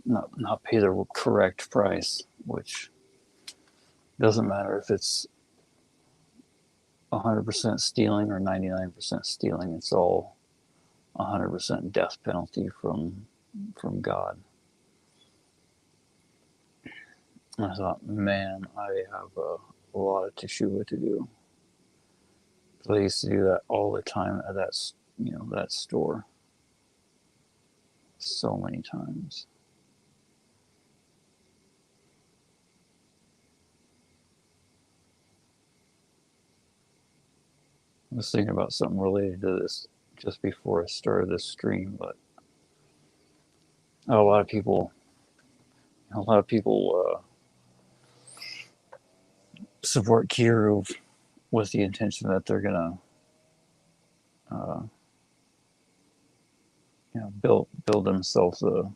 Not pay the correct price, which doesn't matter if it's 100% stealing or 99% stealing. It's all 100% death penalty from God. And I thought, man, I have a lot of teshuvah to do. So I used to do that all the time at that store, so many times. I was thinking about something related to this just before I started this stream, but a lot of people support Kiruv with the intention that they're gonna build themselves a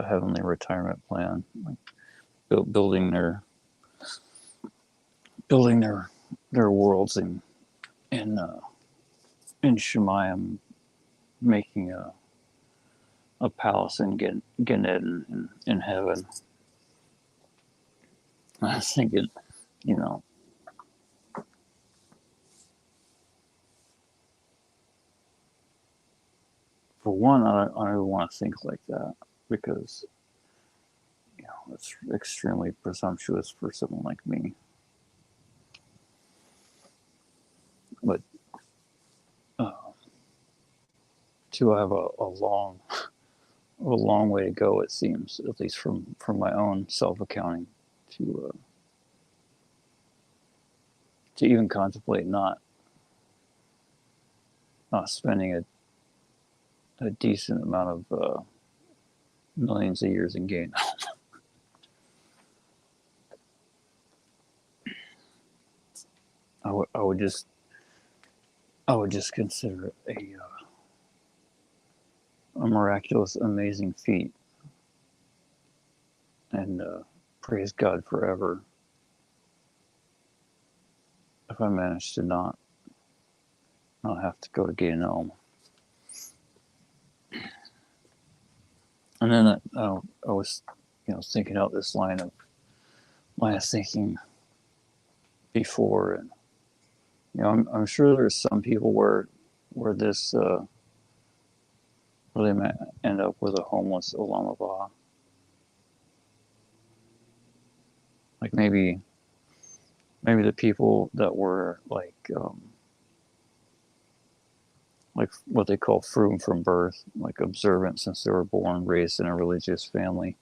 heavenly retirement plan, like building their worlds in Shemayim, making a palace in Gan Eden in heaven. I was thinking, for one, I don't want to think like that because it's extremely presumptuous for someone like me. But two, I have a long way to go. It seems, at least from my own self accounting, to even contemplate not spending a decent amount of millions of years in gain. I would just consider it a miraculous, amazing feat, and praise God forever if I manage to not have to go to Gehinnom. And then I was, thinking out this line of thinking before, and I'm sure there's some people where this where they might end up with a homeless Olam Abba. Like maybe the people that were like what they call frum from birth, like observant since they were born, raised in a religious family,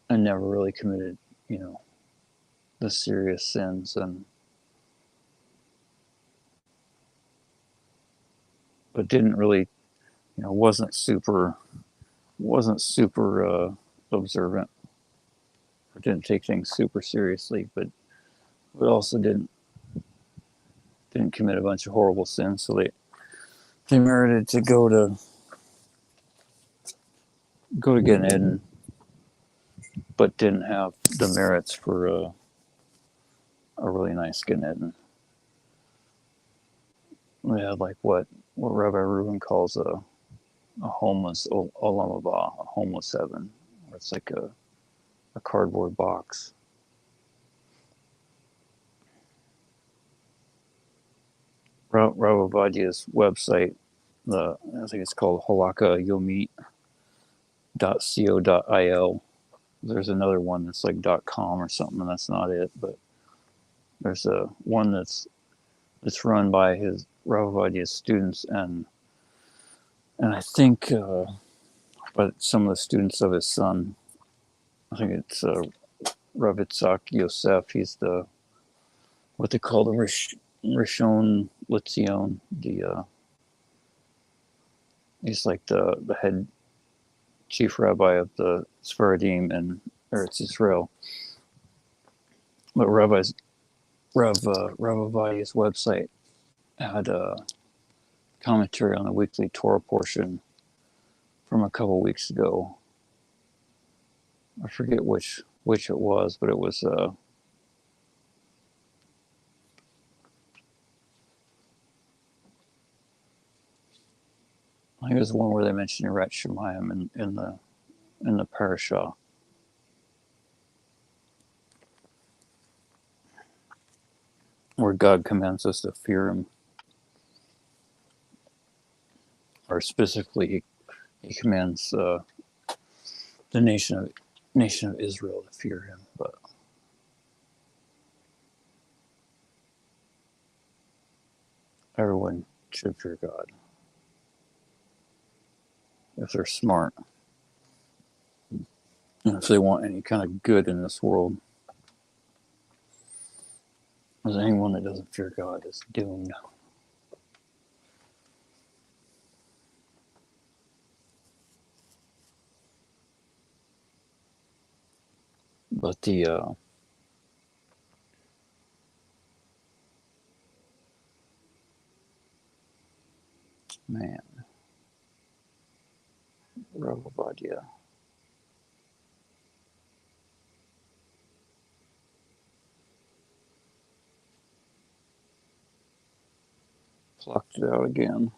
and never really committed, the serious sins, but didn't really, wasn't super observant, or didn't take things super seriously, but also didn't commit a bunch of horrible sins, so they merited to go to Gan Eden, but didn't have the merits for a really nice Gan Eden. They had like what Rabbi Reuben calls a homeless Olam Abba, a homeless heaven, where it's like a cardboard box. Rav Avadia's website, I think it's called halakayomit.co.il. There's another one that's like .com or something, and that's not it. But there's a one that's run by his Rav Avadia's students, and I think by some of the students of his son. I think it's Rav Itzhak Yosef. He's the what they call the Rishon LeZion. He's like the head chief rabbi of the Sephardim in Eretz Israel. But Rav Avadia's website had a commentary on the weekly Torah portion from a couple weeks ago. I forget which it was, but it was I think it was the one where they mentioned Yirat Shemayim in the parasha. Where God commands us to fear Him, or specifically, He commands the nation of Israel to fear Him. But everyone should fear God if they're smart, and if they want any kind of good in this world. Because anyone that doesn't fear God is doomed. But man, Rav Avadia. Plucked it out again.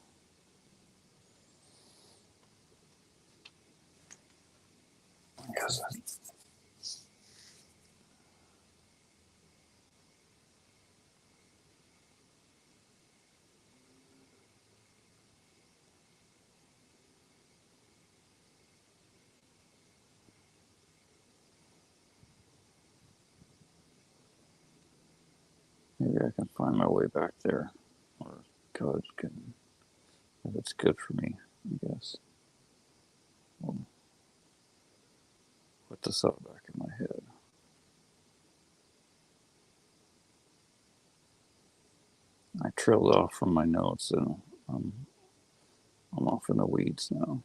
Because maybe I can find my way back there, or God can, if it's good for me, I guess. I'll put this up back in my head. I trailed off from my notes, and I'm off in the weeds now.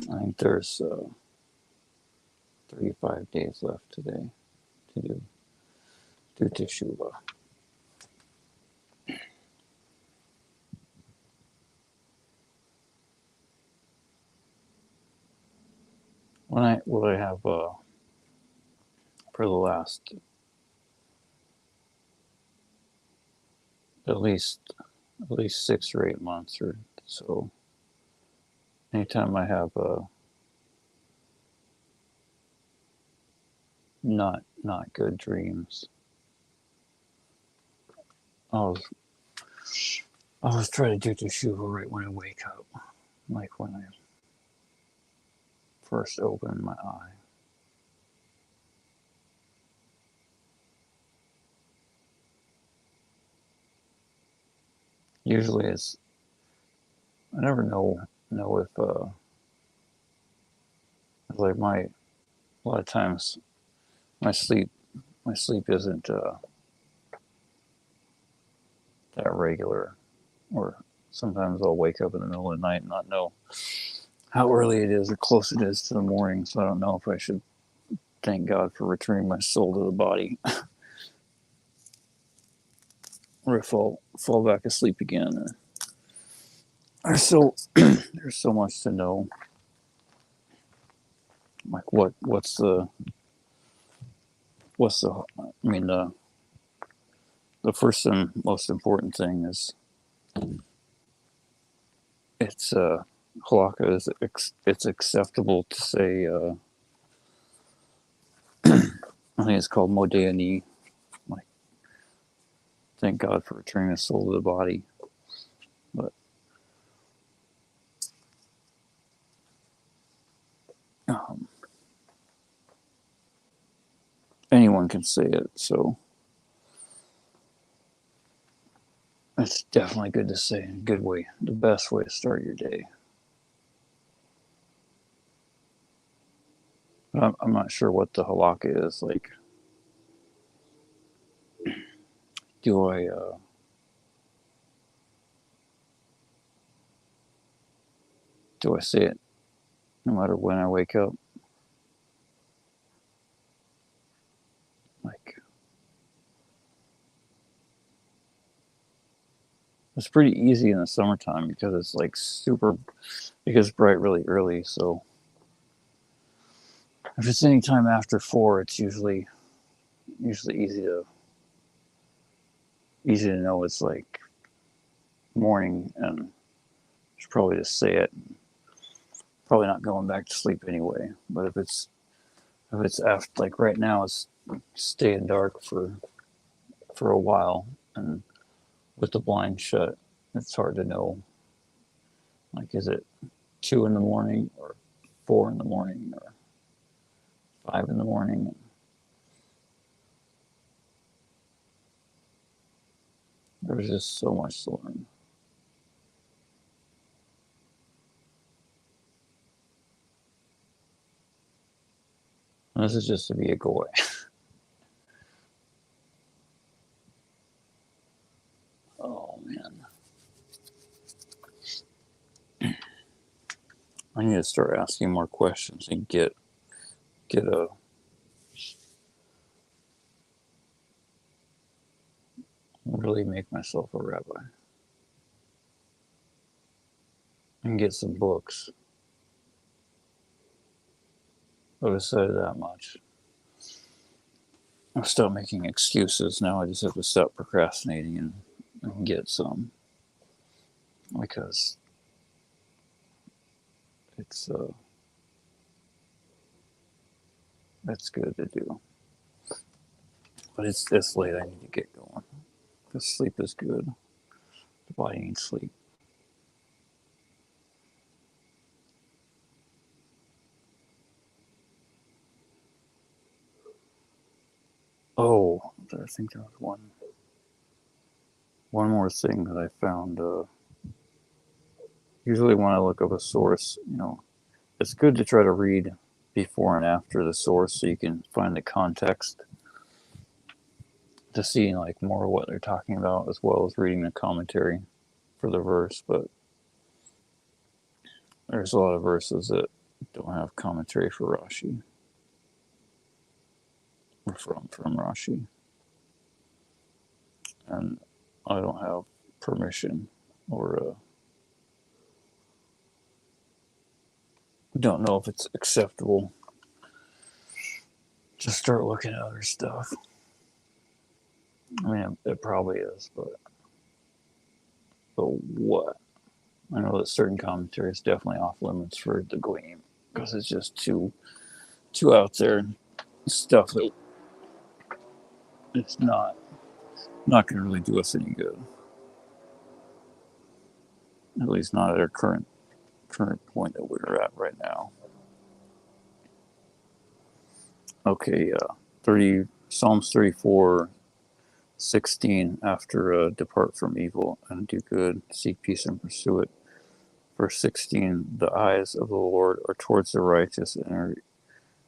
I think there's 35 days left today to do Teshuvah. What I have for the last at least 6 or 8 months or so. Anytime I have not good dreams, I'll always try to do Teshuvah right when I wake up, like when I first open my eye. Usually it's, I never know if like a lot of times my sleep isn't that regular, or sometimes I'll wake up in the middle of the night and not know how early it is or close it is to the morning, so I don't know if I should thank God for returning my soul to the body or fall back asleep again. There's so much to know. Like what's the I mean the first and most important thing is it's halakha is it's acceptable to say I think it's called modayani, like thank God for returning the soul to the body. But anyone can say it, so it's definitely good to say. A good way, the best way to start your day. But I'm not sure what the halakha is like. Do I say it no matter when I wake up? Like, it's pretty easy in the summertime because it's like it gets bright really early. So if it's any time after 4, it's usually easy to know it's like morning, and should probably just say it. Probably not going back to sleep anyway. But if it's after, like right now, it's staying dark for a while, and with the blind shut, it's hard to know. Like, is it 2 in the morning or 4 in the morning or 5 in the morning? There's just so much to learn. And this is just to be a goy. Oh man, I need to start asking more questions and get a really make myself a rabbi and get some books. But I've said that much. I'll stop making excuses now. I just have to stop procrastinating and get some, because it's that's good to do. But it's late. I need to get going. Because sleep is good. The body needs sleep. Oh, I think there was one more thing that I found. Usually when I look up a source, it's good to try to read before and after the source so you can find the context to see like more what they're talking about, as well as reading the commentary for the verse. But there's a lot of verses that Don't have commentary for Rashi, or from Rashi, and I don't have permission, or don't know if it's acceptable to start looking at other stuff. I mean, it probably is, but what? I know that certain commentary is definitely off limits for the Goyim because it's just too out there stuff that it's not going to really do us any good. At least not at our current point that we're at right now. Okay, Psalms 34:16. After depart from evil and do good, seek peace and pursue it. Verse 16. The eyes of the Lord are towards the righteous,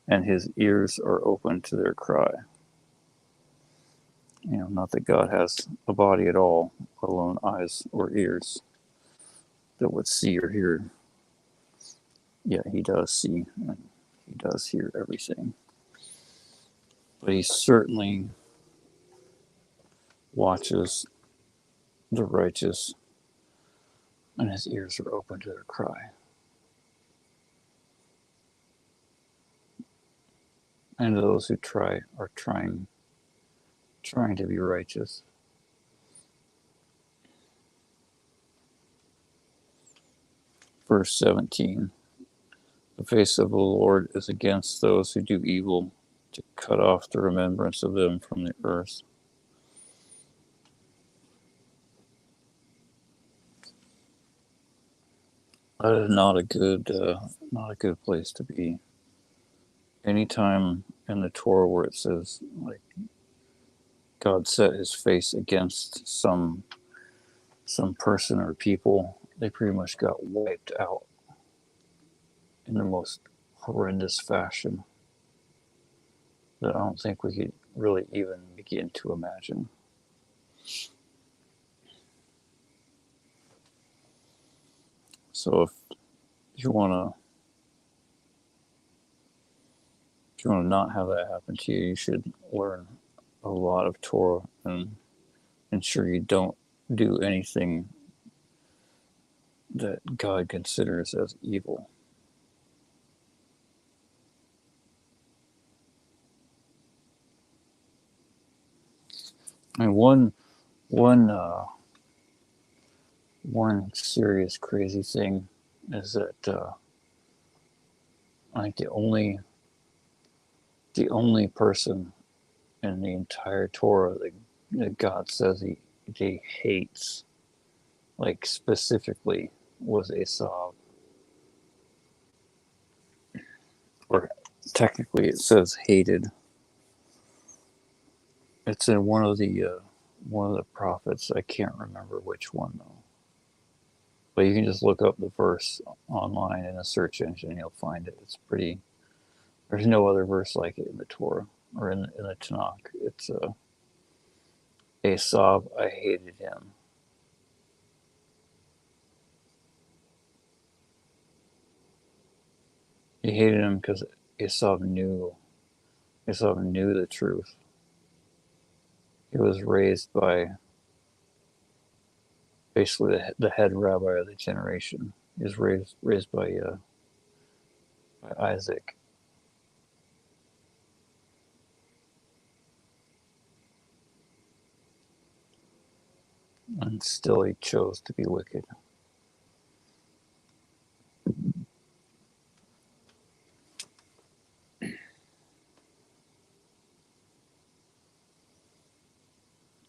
and his ears are open to their cry. Not that God has a body at all, let alone eyes or ears that would see or hear. Yeah, he does see and he does hear everything. But he certainly watches the righteous, and his ears are open to their cry. And those who are trying to be righteous. Verse 17. The face of the Lord is against those who do evil, to cut off the remembrance of them from the earth. That is not a good place to be. Anytime in the Torah where it says like God set his face against some person or people, they pretty much got wiped out in the most horrendous fashion that I don't think we could really even begin to imagine. So if you want to not have that happen to you, you should learn a lot of Torah and ensure you don't do anything that God considers as evil. I mean, one serious crazy thing is that I think the only person in the entire Torah that God says he hates, like specifically, was Esau. Or technically, it says hated. It's in one of the prophets. I can't remember which one though. But you can just look up the verse online in a search engine, and you'll find it. It's pretty. There's no other verse like it in the Torah or in the Tanakh. It's Esau, I hated him. He hated him because Esau knew the truth. He was raised by basically the head rabbi of the generation. He was raised by Isaac. And still he chose to be wicked.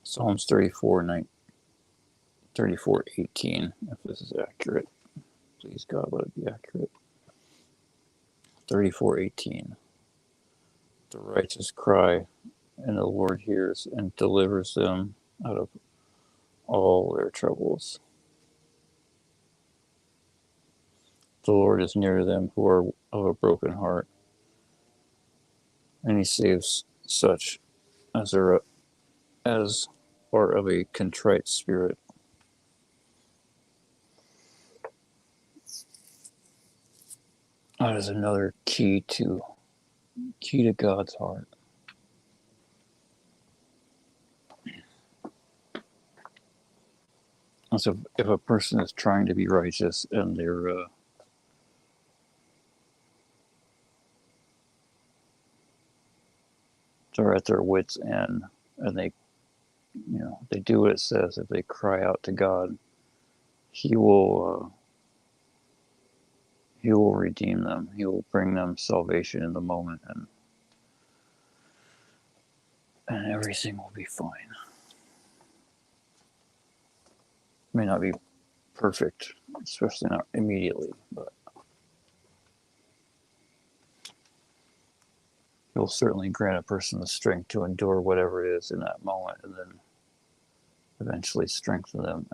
Psalms 34:18, if this is accurate. Please God, let it be accurate. 34:18. The righteous cry, and the Lord hears and delivers them out of all their troubles. The Lord is near to them who are of a broken heart, and he saves such as are of a contrite spirit. That is another key to God's heart. And so if a person is trying to be righteous and they're at their wits' end, and they do what it says, if they cry out to God, He will redeem them. He will bring them salvation in the moment, and everything will be fine. It may not be perfect, especially not immediately, but He'll certainly grant a person the strength to endure whatever it is in that moment, and then eventually strengthen them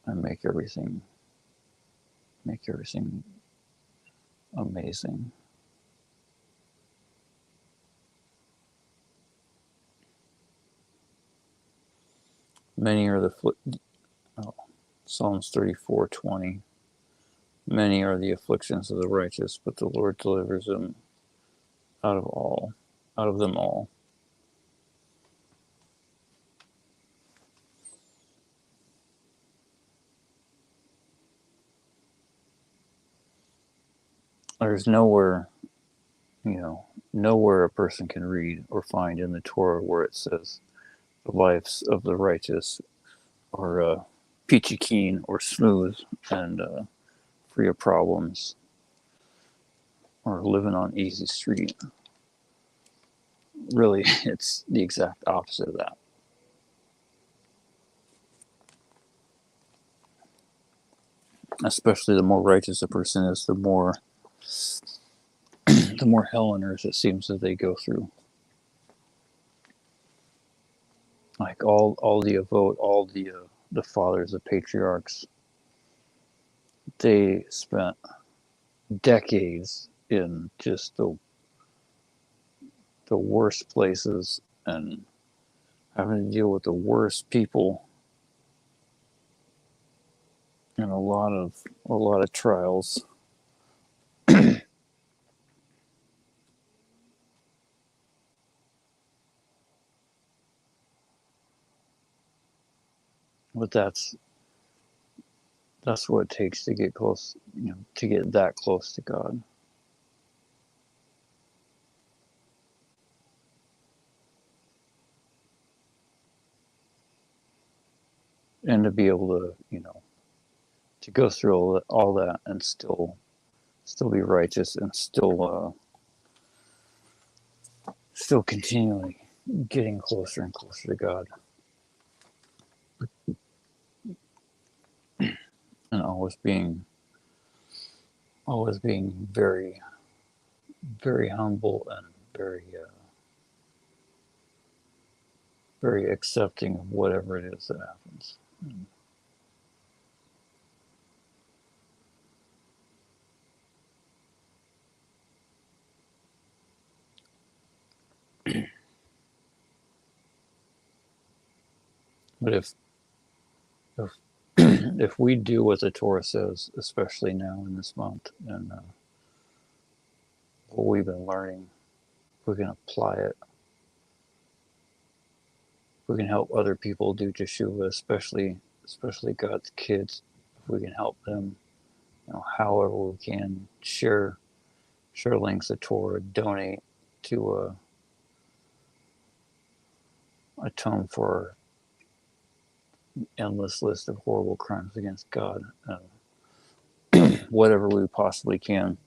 and make everything amazing. Many are Psalms 34:20. Many are the afflictions of the righteous, but the Lord delivers them out of them all. There's nowhere a person can read or find in the Torah where it says the lives of the righteous are peachy keen or smooth and free of problems or living on easy street. Really, it's the exact opposite of that. Especially the more righteous a person is, the more hell on earth it seems that they go through. Like all the fathers, the patriarchs, they spent decades in just the worst places and having to deal with the worst people and a lot of trials. But that's what it takes to get close, to get that close to God. And to be able to, to go through all that and still be righteous and still continually getting closer and closer to God. And always being very, very humble and very accepting of whatever it is that happens. But if we do what the Torah says, especially now in this month, and what we've been learning, we can apply it. We can help other people do teshuva, especially God's kids. If we can help them, however we can, share links of Torah, donate to atone for an endless list of horrible crimes against God. Whatever we possibly can.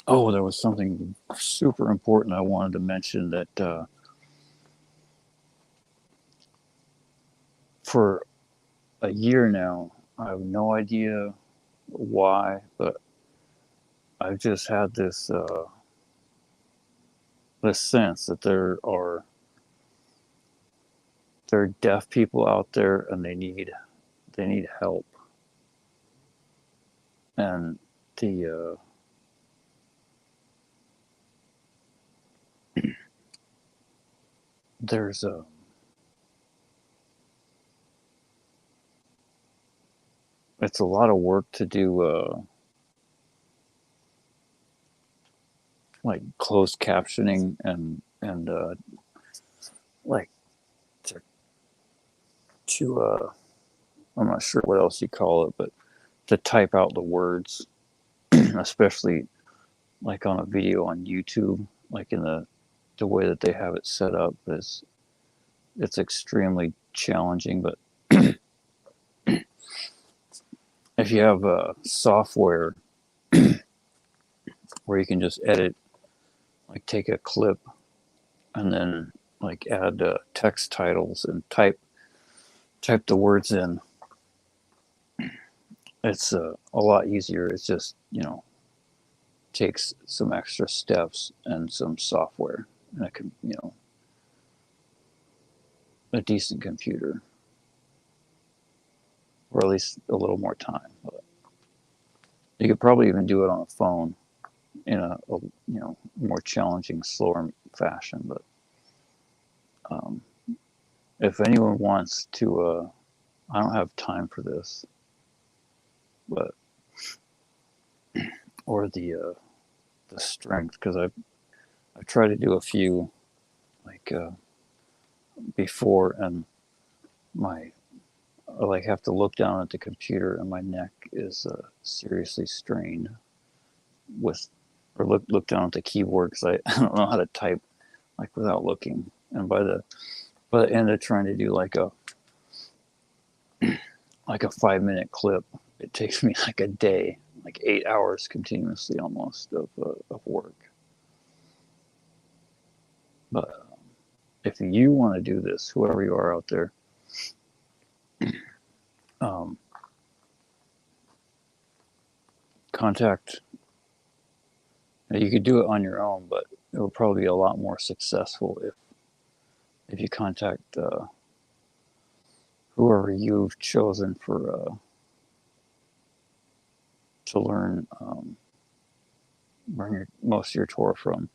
Oh, there was something super important I wanted to mention that for a year now, I have no idea why, but I've just had this sense that there are deaf people out there and they need help, and there's it's a lot of work to do like closed captioning and like to I'm not sure what else you call it, but to type out the words, especially like on a video on YouTube, like in the way that they have it set up, is it's extremely challenging. But if you have software where you can just edit, like take a clip and then like add text titles and type the words in, it's a lot easier. It's just, takes some extra steps and some software and a decent computer, or at least a little more time. But you could probably even do it on a phone in a more challenging, slower fashion. But if anyone wants to, I don't have time for this, but or the strength, because I've tried to do a few like before, and I like have to look down at the computer and my neck is seriously strained with, or look down at the keyboard because I don't know how to type like without looking. And by the end of trying to do like a 5-minute clip, it takes me like a day, like 8 hours continuously almost of work. But if you want to do this, whoever you are out there, contact. You could do it on your own, but it will probably be a lot more successful if you contact whoever you've chosen for to learn most of your Torah from.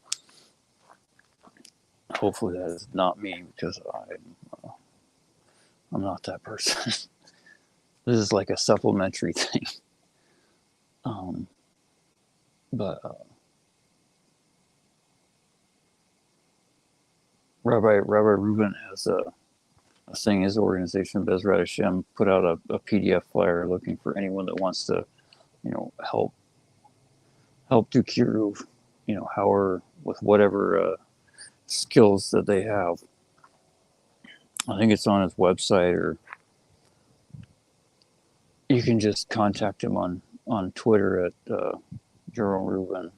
Hopefully that is not me, because I'm not that person. This is like a supplementary thing. But Rabbi Reuben has a thing. His organization, Bezrat Hashem, put out a PDF flyer looking for anyone that wants to, help do kiruv, however, with whatever skills that they have. I think it's on his website, or you can just contact him on Twitter at Jerome Reuben,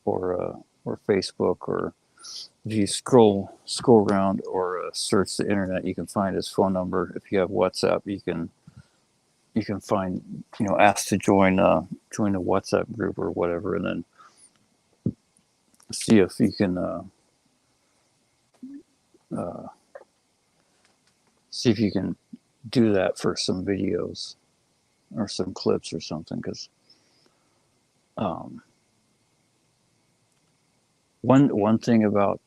or Facebook, or if you scroll around or search the internet, you can find his phone number. If you have WhatsApp, you can find, ask to join a WhatsApp group or whatever, and then see if you can do that for some videos or some clips or something. Because one thing about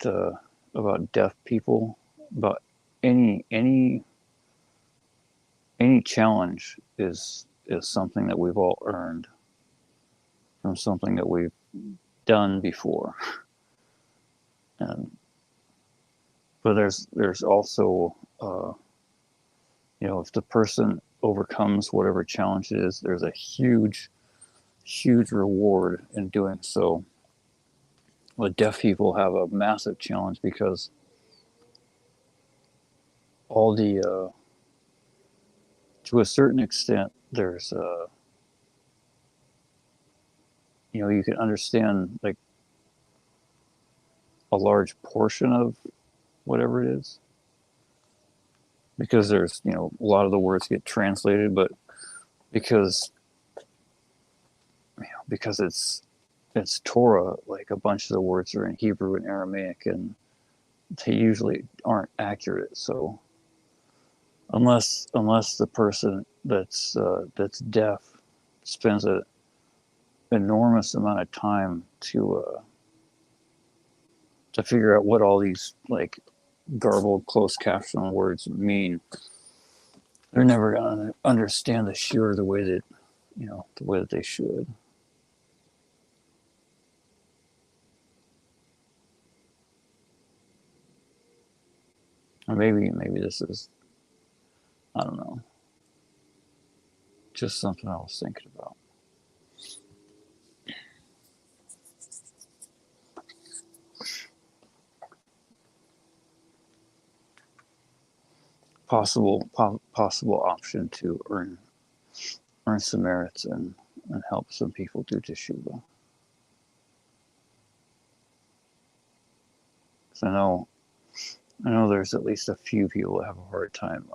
deaf people, about any challenge is something that we've all earned from something that we've done before. But there's also if the person overcomes whatever challenge it is, there's a huge reward in doing so. Well, deaf people have a massive challenge, because all the to a certain extent, there's you can understand like a large portion of whatever it is, because there's a lot of the words get translated, but because it's Torah, like a bunch of the words are in Hebrew and Aramaic, and they usually aren't accurate. So unless the person that's deaf spends an enormous amount of time to figure out what all these like garbled closed caption words mean, they're never gonna understand the shiur the way that the way that they should. Or maybe this is, I don't know, just something I was thinking about. Possible option to earn some merits and help some people do teshuva. So I know there's at least a few people that have a hard time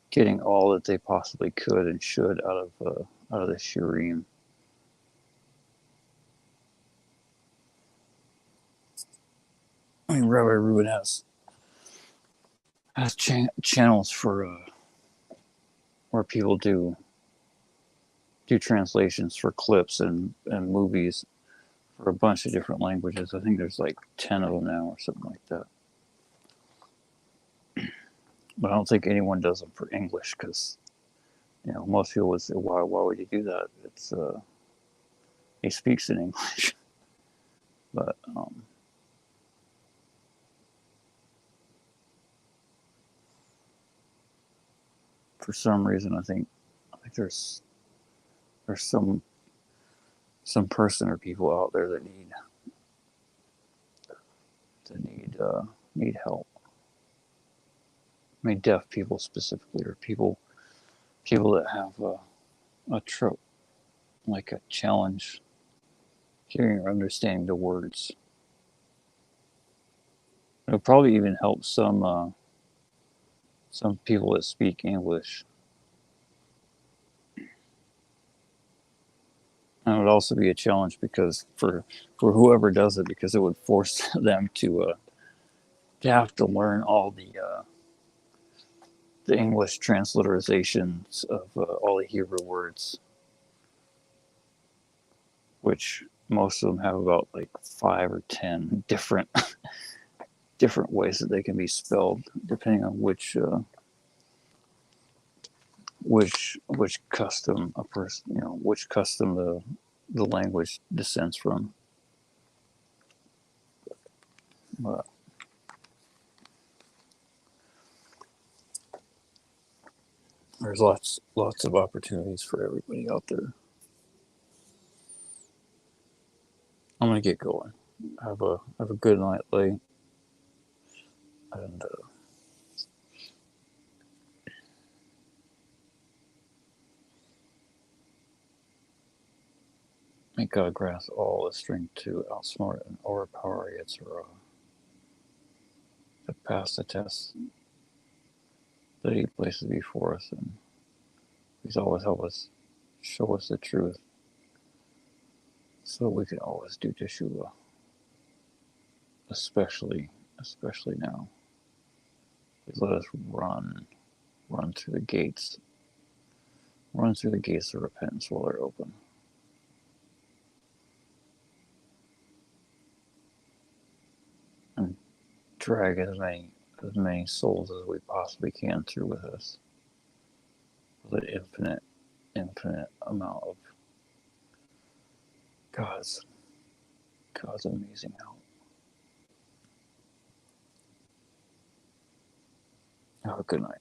getting all that they possibly could and should out of the shiurim. I mean, Rabbi Rubin has channels for where people do translations for clips and movies for a bunch of different languages. I think there's like 10 of them now or something like that. But I don't think anyone does them for English because, most people would say, why would you do that? It's he speaks in English. But for some reason, I think there's some person or people out there that need help. I mean, deaf people specifically, or people that have a trope, like a challenge hearing or understanding the words. It'll probably even help some people that speak English. And it would also be a challenge because for whoever does it, because it would force them to have to learn all the English transliterations of all the Hebrew words, which most of them have about like 5 or 10 different ways that they can be spelled, depending on which custom a person, which custom the language descends from. But there's lots of opportunities for everybody out there. I'm gonna get going. Have a good night, Lee, and may God grant all the strength to outsmart and overpower Yetzirah, to pass the test that He places before us, and He's always help us, show us the truth, so we can always do teshuva, especially now. Please let us run through the gates, of repentance while they're open. And drag as many souls as we possibly can through with us. With an infinite amount of God's amazing help. Have a good night.